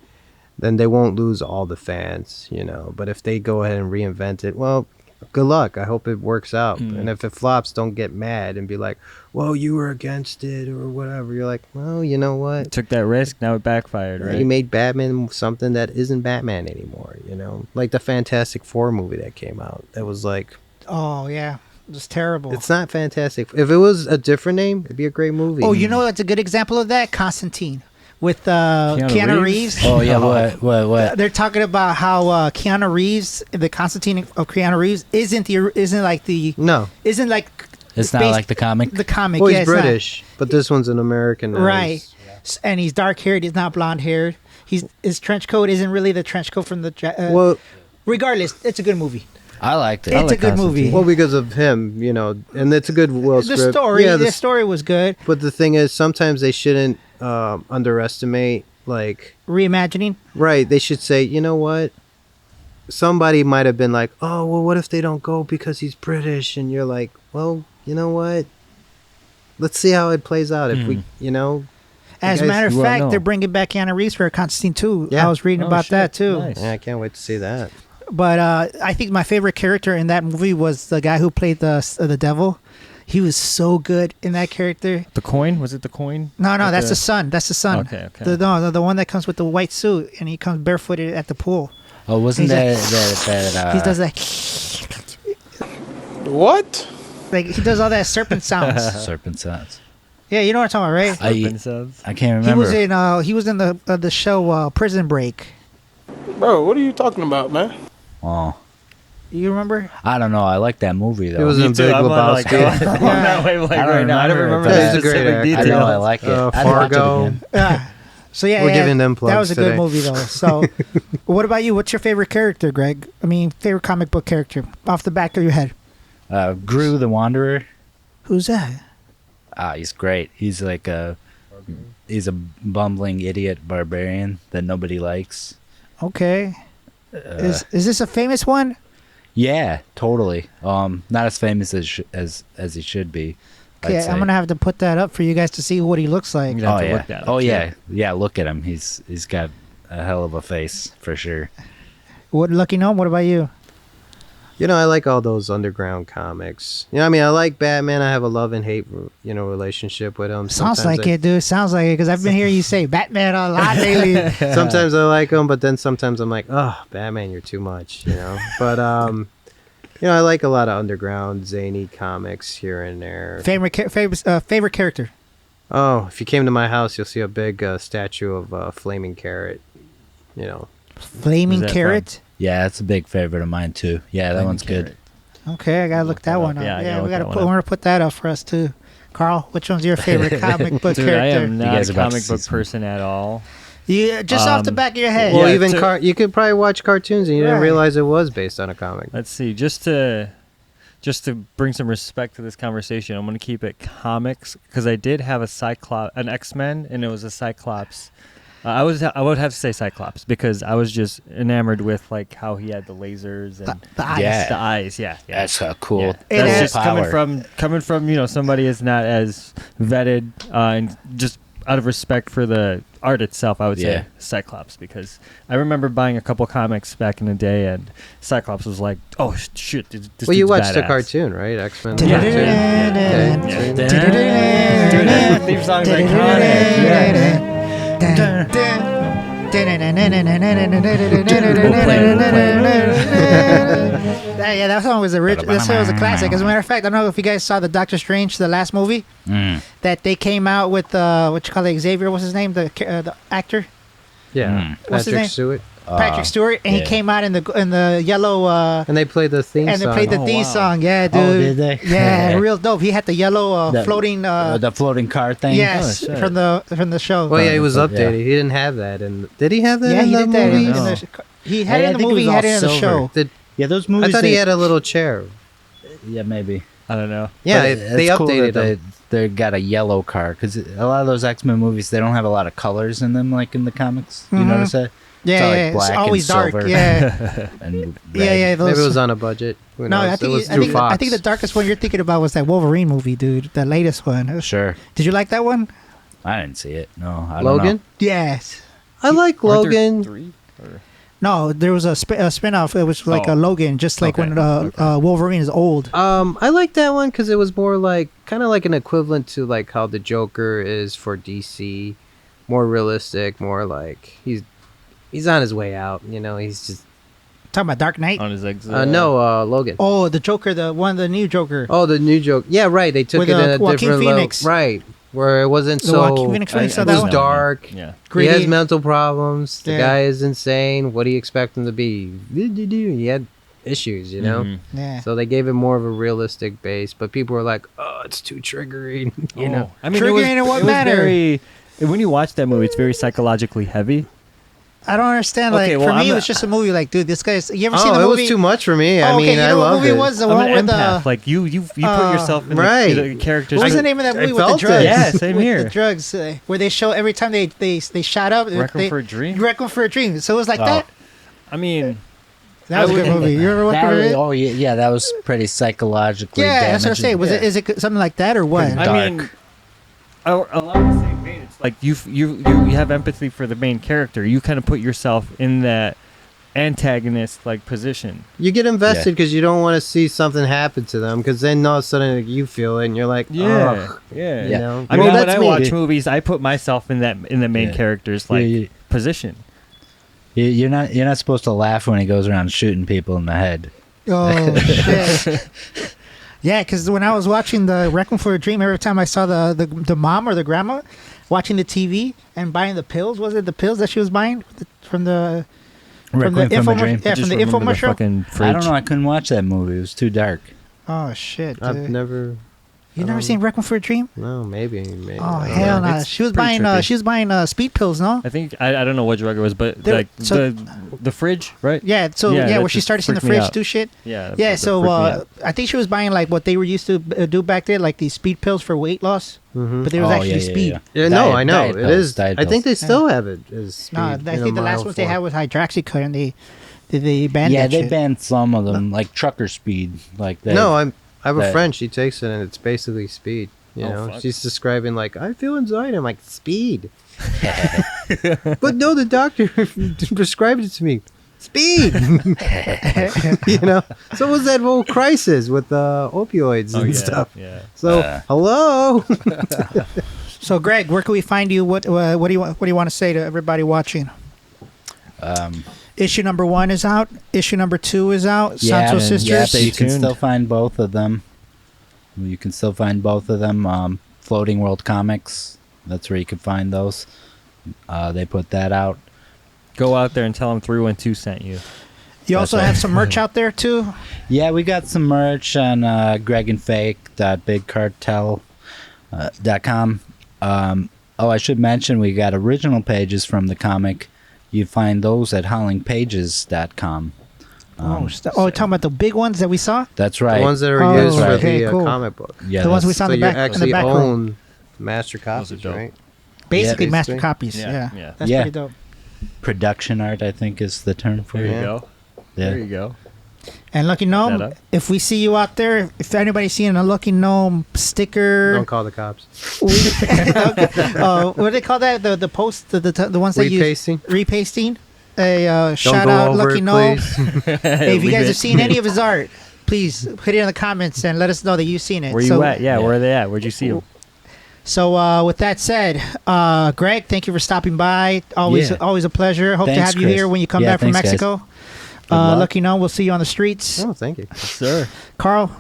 Speaker 3: then they won't lose all the fans, But if they go ahead and reinvent it, well, good luck. I hope it works out. And if it flops, don't get mad and be like, well, you were against it or whatever. You're like, well, you know what?
Speaker 2: Took that risk, now it backfired, right?
Speaker 3: You made Batman something that isn't Batman anymore, Like the Fantastic Four movie that came out. That was like,
Speaker 1: oh yeah, it was terrible.
Speaker 3: it's not Fantastic. If it was a different name, it'd be a great movie.
Speaker 1: Oh, that's a good example of that. Constantine with Keanu Reeves.
Speaker 4: Oh yeah, what?
Speaker 1: They're talking about how Keanu Reeves, the Constantine of Keanu Reeves, isn't like
Speaker 3: No.
Speaker 4: It's not
Speaker 1: based-
Speaker 4: like the comic.
Speaker 1: the comic.
Speaker 3: Well,
Speaker 1: yeah,
Speaker 3: he's
Speaker 1: it's not.
Speaker 3: British, but this one's an American.
Speaker 1: Right. And he's dark haired. He's not blonde haired. His trench coat isn't really the trench coat from the.
Speaker 3: Well,
Speaker 1: regardless, it's a good movie.
Speaker 4: I liked it.
Speaker 1: It's
Speaker 4: I
Speaker 1: a
Speaker 4: like
Speaker 1: good movie.
Speaker 3: well, because of him, and it's a good Will
Speaker 1: The
Speaker 3: script.
Speaker 1: story,
Speaker 3: Yeah,
Speaker 1: the story was good.
Speaker 3: but the thing is, sometimes they shouldn't underestimate. Like,
Speaker 1: Reimagining.
Speaker 3: right? They should say, you know what? Somebody might have been like, oh, well, what if they don't go because he's British? And you're like, well, you know what? Let's see how it plays out. If we,
Speaker 1: As a
Speaker 3: guys-
Speaker 1: matter of
Speaker 2: You won't
Speaker 1: fact,
Speaker 2: know.
Speaker 1: they're bringing back Keanu Reeves for Constantine 2.
Speaker 3: Yeah.
Speaker 1: I was reading
Speaker 2: Oh,
Speaker 1: about
Speaker 2: shit.
Speaker 1: that too.
Speaker 2: Nice.
Speaker 3: yeah, I can't wait to see that.
Speaker 1: But I think my favorite character in that movie was the guy who played the devil. He was so good in that character.
Speaker 2: The coin? Was it the coin?
Speaker 1: No,
Speaker 2: With
Speaker 1: that's the son. That's the son.
Speaker 2: Okay, okay.
Speaker 1: The one that comes with the white suit and he comes barefooted at the pool.
Speaker 4: Oh, wasn't
Speaker 1: He's
Speaker 4: that
Speaker 1: He does like
Speaker 6: What?
Speaker 1: he does all that serpent sounds.
Speaker 4: Serpent Sounds?
Speaker 1: Yeah, you know what I'm talking about, right?
Speaker 2: Serpent sounds.
Speaker 4: I can't
Speaker 1: He
Speaker 4: remember.
Speaker 1: was in the show Prison Break.
Speaker 6: Bro, what are you talking about, man?
Speaker 4: Oh,
Speaker 1: You remember?
Speaker 4: I don't know. I like that movie though.
Speaker 3: It was
Speaker 2: Me
Speaker 3: in
Speaker 2: too,
Speaker 3: Big
Speaker 2: I'm on, like,
Speaker 3: Lebowski.
Speaker 2: on that wavelength
Speaker 4: I don't
Speaker 2: right now. I don't
Speaker 4: remember
Speaker 2: remember
Speaker 4: it,
Speaker 2: the
Speaker 3: but- He's a great
Speaker 2: specific
Speaker 3: actor.
Speaker 2: details.
Speaker 4: I know I like it. I'd watch it
Speaker 3: Fargo.
Speaker 4: again.
Speaker 1: So yeah,
Speaker 3: We're giving them
Speaker 1: that
Speaker 3: plugs
Speaker 1: was a good
Speaker 3: today.
Speaker 1: movie though. So, what about you? What's your favorite character, Greg? I mean, favorite comic book character off the back of your head?
Speaker 4: Gru the Wanderer.
Speaker 1: Who's that?
Speaker 4: He's great. He's like he's a bumbling idiot barbarian that nobody likes.
Speaker 1: Okay, is this a famous one?
Speaker 4: Yeah, totally. Not as famous as he should be.
Speaker 1: Okay,
Speaker 4: I'd say.
Speaker 1: I'm gonna have to put that up for you guys to see what he looks like.
Speaker 2: You have
Speaker 4: Oh
Speaker 2: to
Speaker 4: yeah.
Speaker 2: look that up,
Speaker 4: Oh
Speaker 2: too.
Speaker 4: yeah. Look at him. He's got a hell of a face for sure.
Speaker 1: What Lucky Gnome? What about you?
Speaker 3: I like all those underground comics. I mean, I like Batman. I have a love and hate, relationship with him.
Speaker 1: Sounds
Speaker 3: Sometimes
Speaker 1: like it, dude. Sounds like it because I've been hearing you say Batman a lot lately.
Speaker 3: Sometimes I like him, but then sometimes I'm like, oh, Batman, you're too much, But I like a lot of underground zany comics here and there.
Speaker 1: favorite character?
Speaker 3: Oh, if you came to my house, you'll see a big statue of Flaming Carrot.
Speaker 1: Flaming
Speaker 2: Who's that
Speaker 1: Carrot.
Speaker 4: Yeah, that's a big favorite of mine too. Yeah, that
Speaker 2: Flaming
Speaker 4: one's good.
Speaker 2: Carrot.
Speaker 1: Okay, I gotta look that
Speaker 2: that
Speaker 1: one
Speaker 2: up.
Speaker 1: up.
Speaker 2: Yeah, I
Speaker 1: Yeah,
Speaker 2: gotta
Speaker 1: we
Speaker 2: look
Speaker 1: gotta
Speaker 2: that
Speaker 1: put.
Speaker 2: one
Speaker 1: We're gonna put that up for us too. Carl, which one's your favorite comic book
Speaker 2: Dude, I
Speaker 1: character?
Speaker 2: am not
Speaker 4: guys
Speaker 2: a
Speaker 4: are about to
Speaker 2: comic
Speaker 4: see
Speaker 2: book
Speaker 4: some-
Speaker 2: person at all.
Speaker 1: You just off the back of your head.
Speaker 3: Well,
Speaker 2: Yeah,
Speaker 3: even
Speaker 2: to-
Speaker 3: you could probably watch cartoons and you didn't
Speaker 1: Right.
Speaker 3: realize it was based on a comic.
Speaker 2: Let's see. Just to bring some respect to this conversation, I'm going to keep it comics because I did have an X-Men, and it was a Cyclops. I would have to say Cyclops because I was just enamored with like how he had the lasers and
Speaker 1: The eyes.
Speaker 4: Yeah.
Speaker 2: the eyes. Yeah, yeah.
Speaker 4: That's cool.
Speaker 2: Yeah.
Speaker 1: It
Speaker 2: That's
Speaker 1: has
Speaker 2: just coming from somebody is not as vetted and just out of respect for the art itself, I would
Speaker 4: Yeah.
Speaker 2: say Cyclops, because I remember buying a couple comics back in the day, and Cyclops was like, "Oh shit!" This
Speaker 3: Well, you
Speaker 2: dude's
Speaker 3: watched the
Speaker 2: badass.
Speaker 3: cartoon, right? X-Men.
Speaker 2: Yeah.
Speaker 3: Okay.
Speaker 2: Dude, that theme song's
Speaker 1: Yeah, that song was that song was a classic. As a matter of fact, I don't know if you guys saw the Doctor Strange, the last movie, that they came out with what you call it, Xavier. What's his name? The actor.
Speaker 3: Yeah.
Speaker 1: What's his
Speaker 3: Patrick
Speaker 1: name?
Speaker 3: Stewart.
Speaker 1: Patrick Stewart, and he
Speaker 4: yeah.
Speaker 1: came out in the yellow.
Speaker 3: And they played the theme
Speaker 1: And
Speaker 3: song.
Speaker 1: they played the
Speaker 2: Oh,
Speaker 1: theme
Speaker 2: wow.
Speaker 1: song. Yeah, dude.
Speaker 4: Oh, did they?
Speaker 1: Yeah, real dope. He had the yellow
Speaker 4: The-
Speaker 1: floating.
Speaker 4: the floating car thing.
Speaker 1: Yes,
Speaker 2: Oh, shit.
Speaker 1: from the show.
Speaker 3: Well, yeah, he was
Speaker 4: Yeah.
Speaker 3: updated. He didn't have that. And did he have that
Speaker 1: yeah,
Speaker 3: in
Speaker 1: he
Speaker 3: the
Speaker 1: did that.
Speaker 3: movie?
Speaker 1: In
Speaker 2: No.
Speaker 1: the, he had
Speaker 4: I
Speaker 1: it in the
Speaker 4: think it
Speaker 1: movie. He
Speaker 4: was
Speaker 1: had
Speaker 4: all
Speaker 1: it in the
Speaker 4: silver.
Speaker 1: show.
Speaker 3: Did,
Speaker 4: Yeah, those
Speaker 3: I
Speaker 4: movies.
Speaker 3: thought he had a little chair.
Speaker 4: Yeah, maybe.
Speaker 2: I don't know.
Speaker 3: Yeah,
Speaker 4: But
Speaker 3: they
Speaker 4: it's cool
Speaker 3: updated
Speaker 4: that
Speaker 3: him.
Speaker 4: they got a yellow car because a lot of those X-Men movies they don't have a lot of colors in them like in the comics. You
Speaker 1: Mhm.
Speaker 4: notice that?
Speaker 1: Yeah,
Speaker 4: all like
Speaker 1: yeah,
Speaker 4: black
Speaker 1: it's
Speaker 4: and
Speaker 1: always dark.
Speaker 4: silver.
Speaker 1: Yeah,
Speaker 4: And red.
Speaker 1: yeah. Those,
Speaker 3: Maybe it was on a budget. Who
Speaker 1: no,
Speaker 3: knows?
Speaker 1: I
Speaker 3: it
Speaker 1: think
Speaker 3: was
Speaker 1: I
Speaker 3: through
Speaker 1: think
Speaker 3: Fox.
Speaker 1: I think the darkest one you're thinking about was that Wolverine movie, dude. The latest one.
Speaker 4: Sure.
Speaker 1: Did you like that one?
Speaker 4: I didn't see it. No, I don't
Speaker 3: Logan?
Speaker 4: know.
Speaker 1: Yes.
Speaker 3: I like
Speaker 2: Aren't there
Speaker 3: Logan.
Speaker 2: 3? Or-
Speaker 1: No, there was a spin-off. It was like
Speaker 2: Oh.
Speaker 1: a Logan, just like
Speaker 2: Okay,
Speaker 1: when
Speaker 2: okay.
Speaker 1: Wolverine is old.
Speaker 3: I like that one because it was more like kind of like an equivalent to like how the Joker is for DC, more realistic, more like he's on his way out. You know, he's just
Speaker 1: Talking about Dark Knight.
Speaker 2: On his exit.
Speaker 3: Logan.
Speaker 1: Oh, the Joker, the new Joker.
Speaker 3: Oh, the new Joker. Yeah, right. They took
Speaker 1: With,
Speaker 3: it in a
Speaker 1: Joaquin
Speaker 3: different
Speaker 1: Phoenix.
Speaker 3: right, where it wasn't
Speaker 1: The
Speaker 3: so.
Speaker 1: Joaquin Phoenix one, you saw
Speaker 3: it
Speaker 1: that
Speaker 3: was
Speaker 1: one?
Speaker 3: dark.
Speaker 2: Yeah.
Speaker 3: He
Speaker 1: Gritty.
Speaker 3: has mental problems. The
Speaker 1: Yeah.
Speaker 3: guy is insane. What do you expect him to be? He had issues, you know.
Speaker 2: Mhm.
Speaker 1: Yeah.
Speaker 3: So they gave it more of a realistic base, but people were like, "Oh, it's too triggering," you know.
Speaker 2: I mean,
Speaker 1: Triggering in what
Speaker 2: it was
Speaker 1: manner?
Speaker 2: very. When you watch that movie, it's very psychologically heavy.
Speaker 1: I don't understand. Like
Speaker 2: Okay, well,
Speaker 1: for me,
Speaker 2: I'm
Speaker 1: it
Speaker 2: a-
Speaker 1: was just a movie. Like, dude, this guy's. You ever seen
Speaker 3: Oh,
Speaker 1: the
Speaker 3: it
Speaker 1: movie?
Speaker 3: was too much for me. I
Speaker 1: Oh, okay,
Speaker 3: mean,
Speaker 1: you
Speaker 3: I
Speaker 1: know what
Speaker 3: loved
Speaker 1: movie
Speaker 3: it.
Speaker 1: it was? The
Speaker 2: I'm
Speaker 1: one
Speaker 2: an
Speaker 1: with
Speaker 2: empath. Like you put yourself in
Speaker 3: right.
Speaker 2: the character's.
Speaker 1: What was the
Speaker 2: shoes.
Speaker 1: name of that movie
Speaker 3: I
Speaker 1: with the
Speaker 3: felt
Speaker 1: drugs?
Speaker 3: it.
Speaker 2: Yeah, same
Speaker 1: With
Speaker 2: here.
Speaker 1: The drugs, where they show every time they shot up.
Speaker 2: Requiem for a Dream?
Speaker 1: Requiem for a Dream. So it was like
Speaker 4: Oh.
Speaker 1: that.
Speaker 2: I mean,
Speaker 1: That was a good movie. You remember what
Speaker 4: That
Speaker 1: movie?
Speaker 4: was, oh yeah, that was pretty psychologically.
Speaker 1: Yeah, that's what I'm
Speaker 4: damaging.
Speaker 1: saying. Was it? Is it something like that or what?
Speaker 4: Pretty
Speaker 2: I mean, along the same vein, it's like you have empathy for the main character. You kind of put yourself in that antagonist like position.
Speaker 3: You get invested because you don't want to see something happen to them, because then all of a sudden like, you feel it and you're like,
Speaker 2: Yeah,
Speaker 3: ugh,
Speaker 2: yeah.
Speaker 3: you know.
Speaker 2: I
Speaker 3: Well,
Speaker 2: mean, when
Speaker 3: that's
Speaker 2: I
Speaker 3: me.
Speaker 2: watch movies, I put myself in the main
Speaker 4: Yeah.
Speaker 2: character's like
Speaker 4: you,
Speaker 2: position.
Speaker 4: you're not supposed to laugh when he goes around shooting people in the head.
Speaker 1: Oh shit! Yeah, because when I was watching the Requiem for a Dream, every time I saw the mom or the grandma watching the TV and buying the pills, was it the pills that she was buying from the
Speaker 4: Requiem from a
Speaker 1: infomer-
Speaker 4: Dream.
Speaker 1: yeah,
Speaker 2: Just
Speaker 1: from the
Speaker 2: remember
Speaker 1: infomercial?
Speaker 2: fucking fridge.
Speaker 4: I don't know. I couldn't watch that movie. It was too dark.
Speaker 1: Oh shit!
Speaker 3: I've
Speaker 1: dude.
Speaker 3: never.
Speaker 1: You never seen Requiem for a Dream?
Speaker 3: No, maybe.
Speaker 1: Oh
Speaker 3: I don't
Speaker 1: hell
Speaker 3: know.
Speaker 1: no!
Speaker 2: It's
Speaker 1: She was
Speaker 2: pretty
Speaker 1: buying
Speaker 2: trippy.
Speaker 1: she was buying speed pills, no?
Speaker 2: I think I don't know what drug it was, but
Speaker 1: There-
Speaker 2: like
Speaker 1: so-
Speaker 2: the fridge, right?
Speaker 1: Yeah. So
Speaker 2: Yeah,
Speaker 1: yeah,
Speaker 2: that
Speaker 1: where she
Speaker 2: just
Speaker 1: started seeing the
Speaker 2: freaked me
Speaker 1: fridge
Speaker 2: out.
Speaker 1: do shit.
Speaker 2: Yeah.
Speaker 1: Yeah.
Speaker 2: that
Speaker 1: So
Speaker 2: freaked me out.
Speaker 1: I think she was buying like what they were used to do back then, like these speed pills for weight loss.
Speaker 3: Mhm.
Speaker 1: But there was
Speaker 4: Oh,
Speaker 1: actually speed.
Speaker 3: Yeah, no,
Speaker 4: Diet-
Speaker 3: I know
Speaker 4: diet
Speaker 3: it
Speaker 4: pills,
Speaker 3: is.
Speaker 4: diet
Speaker 3: I think
Speaker 4: pills.
Speaker 3: they still have it as speed.
Speaker 1: No, I
Speaker 3: in a
Speaker 1: think the last
Speaker 3: mild
Speaker 1: ones they
Speaker 3: form.
Speaker 1: had was hydroxycut, and they banned
Speaker 4: Yeah,
Speaker 1: that
Speaker 4: they
Speaker 1: shit.
Speaker 4: banned some of them, like trucker speed, like that.
Speaker 3: No, I have a
Speaker 4: that-
Speaker 3: friend. She takes it and it's basically speed. You
Speaker 2: Oh,
Speaker 3: know,
Speaker 2: fuck.
Speaker 3: she's describing like I feel anxiety. I'm like speed, but no, the doctor prescribed it to me. Speed, you know. So was that whole crisis with opioids and
Speaker 2: yeah,
Speaker 3: stuff.
Speaker 2: Yeah.
Speaker 3: So hello.
Speaker 1: So, Greg, where can we find you? What do you want to say to everybody watching? Issue number 1 is out. Issue number 2 is out.
Speaker 4: Yeah,
Speaker 1: Santos
Speaker 4: and- yeah,
Speaker 1: Sisters.
Speaker 4: you can
Speaker 2: tuned.
Speaker 4: still find both of them. You can still find both of them. Floating World Comics. That's where you can find those. They put that out.
Speaker 2: Go out there and tell them 312 sent you.
Speaker 1: You also
Speaker 4: That's right.
Speaker 1: have some merch out there too.
Speaker 4: Yeah, we got some merch on GregandFake.bigcartel.com. I should mention we got original pages from the comic. You find those at howlingpages.com.
Speaker 1: You're talking about the big ones that we saw?
Speaker 4: That's
Speaker 3: The
Speaker 4: right.
Speaker 3: ones that are
Speaker 1: Oh,
Speaker 3: used for
Speaker 1: okay,
Speaker 3: the
Speaker 1: cool.
Speaker 3: comic book.
Speaker 4: Yeah,
Speaker 1: The ones we
Speaker 4: that's-
Speaker 1: saw
Speaker 3: So
Speaker 1: in
Speaker 3: you
Speaker 1: the back in the
Speaker 3: actually
Speaker 1: back room.
Speaker 3: own master
Speaker 2: Those are
Speaker 3: copies,
Speaker 2: dope.
Speaker 3: right?
Speaker 1: Basically,
Speaker 3: Yeah,
Speaker 1: master
Speaker 3: basically.
Speaker 1: copies.
Speaker 2: Yeah,
Speaker 1: Yeah,
Speaker 2: yeah.
Speaker 1: that's
Speaker 4: Yeah.
Speaker 1: pretty dope.
Speaker 4: production art, I think, is the term for
Speaker 2: There
Speaker 4: it.
Speaker 2: you go.
Speaker 4: Yeah.
Speaker 2: There you go.
Speaker 1: And Lucky Gnome,
Speaker 2: That up.
Speaker 1: if we see you out there, if anybody's seeing a Lucky Gnome sticker,
Speaker 3: Don't call the cops.
Speaker 1: what do they call that? The post, the ones that you
Speaker 3: Repasting.
Speaker 1: repasting. A shout
Speaker 3: go
Speaker 1: out,
Speaker 3: over
Speaker 1: Lucky
Speaker 3: it,
Speaker 1: Gnome.
Speaker 3: please.
Speaker 1: Hey, if you
Speaker 2: Leave
Speaker 1: guys
Speaker 2: it.
Speaker 1: have seen any of his art, please put it in the comments and let us know that you've seen it.
Speaker 2: Where you
Speaker 1: So-
Speaker 2: at? Yeah, where are they at? Where'd you see them?
Speaker 1: So with that said, Greg, thank you for stopping by. Always
Speaker 4: Yeah.
Speaker 1: a pleasure. Hope to
Speaker 4: Thanks,
Speaker 1: have you
Speaker 4: Chris.
Speaker 1: here when you come
Speaker 4: Yeah,
Speaker 1: back from
Speaker 4: thanks, guys.
Speaker 1: Mexico.
Speaker 4: Good luck.
Speaker 1: Lucky Gnome, we'll see you on the streets.
Speaker 3: Oh, thank you.
Speaker 2: Sir.
Speaker 1: Carl,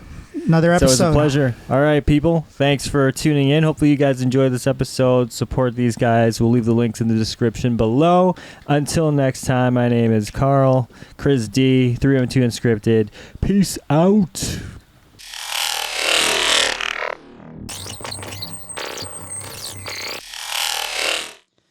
Speaker 1: another
Speaker 2: So it's
Speaker 1: episode.
Speaker 2: a pleasure. All right, people. Thanks for tuning in. Hopefully you guys enjoyed this episode. Support these guys. We'll leave the links in the description below. Until next time, my name is Carl, Chris D, 302 Unscripted. Peace out.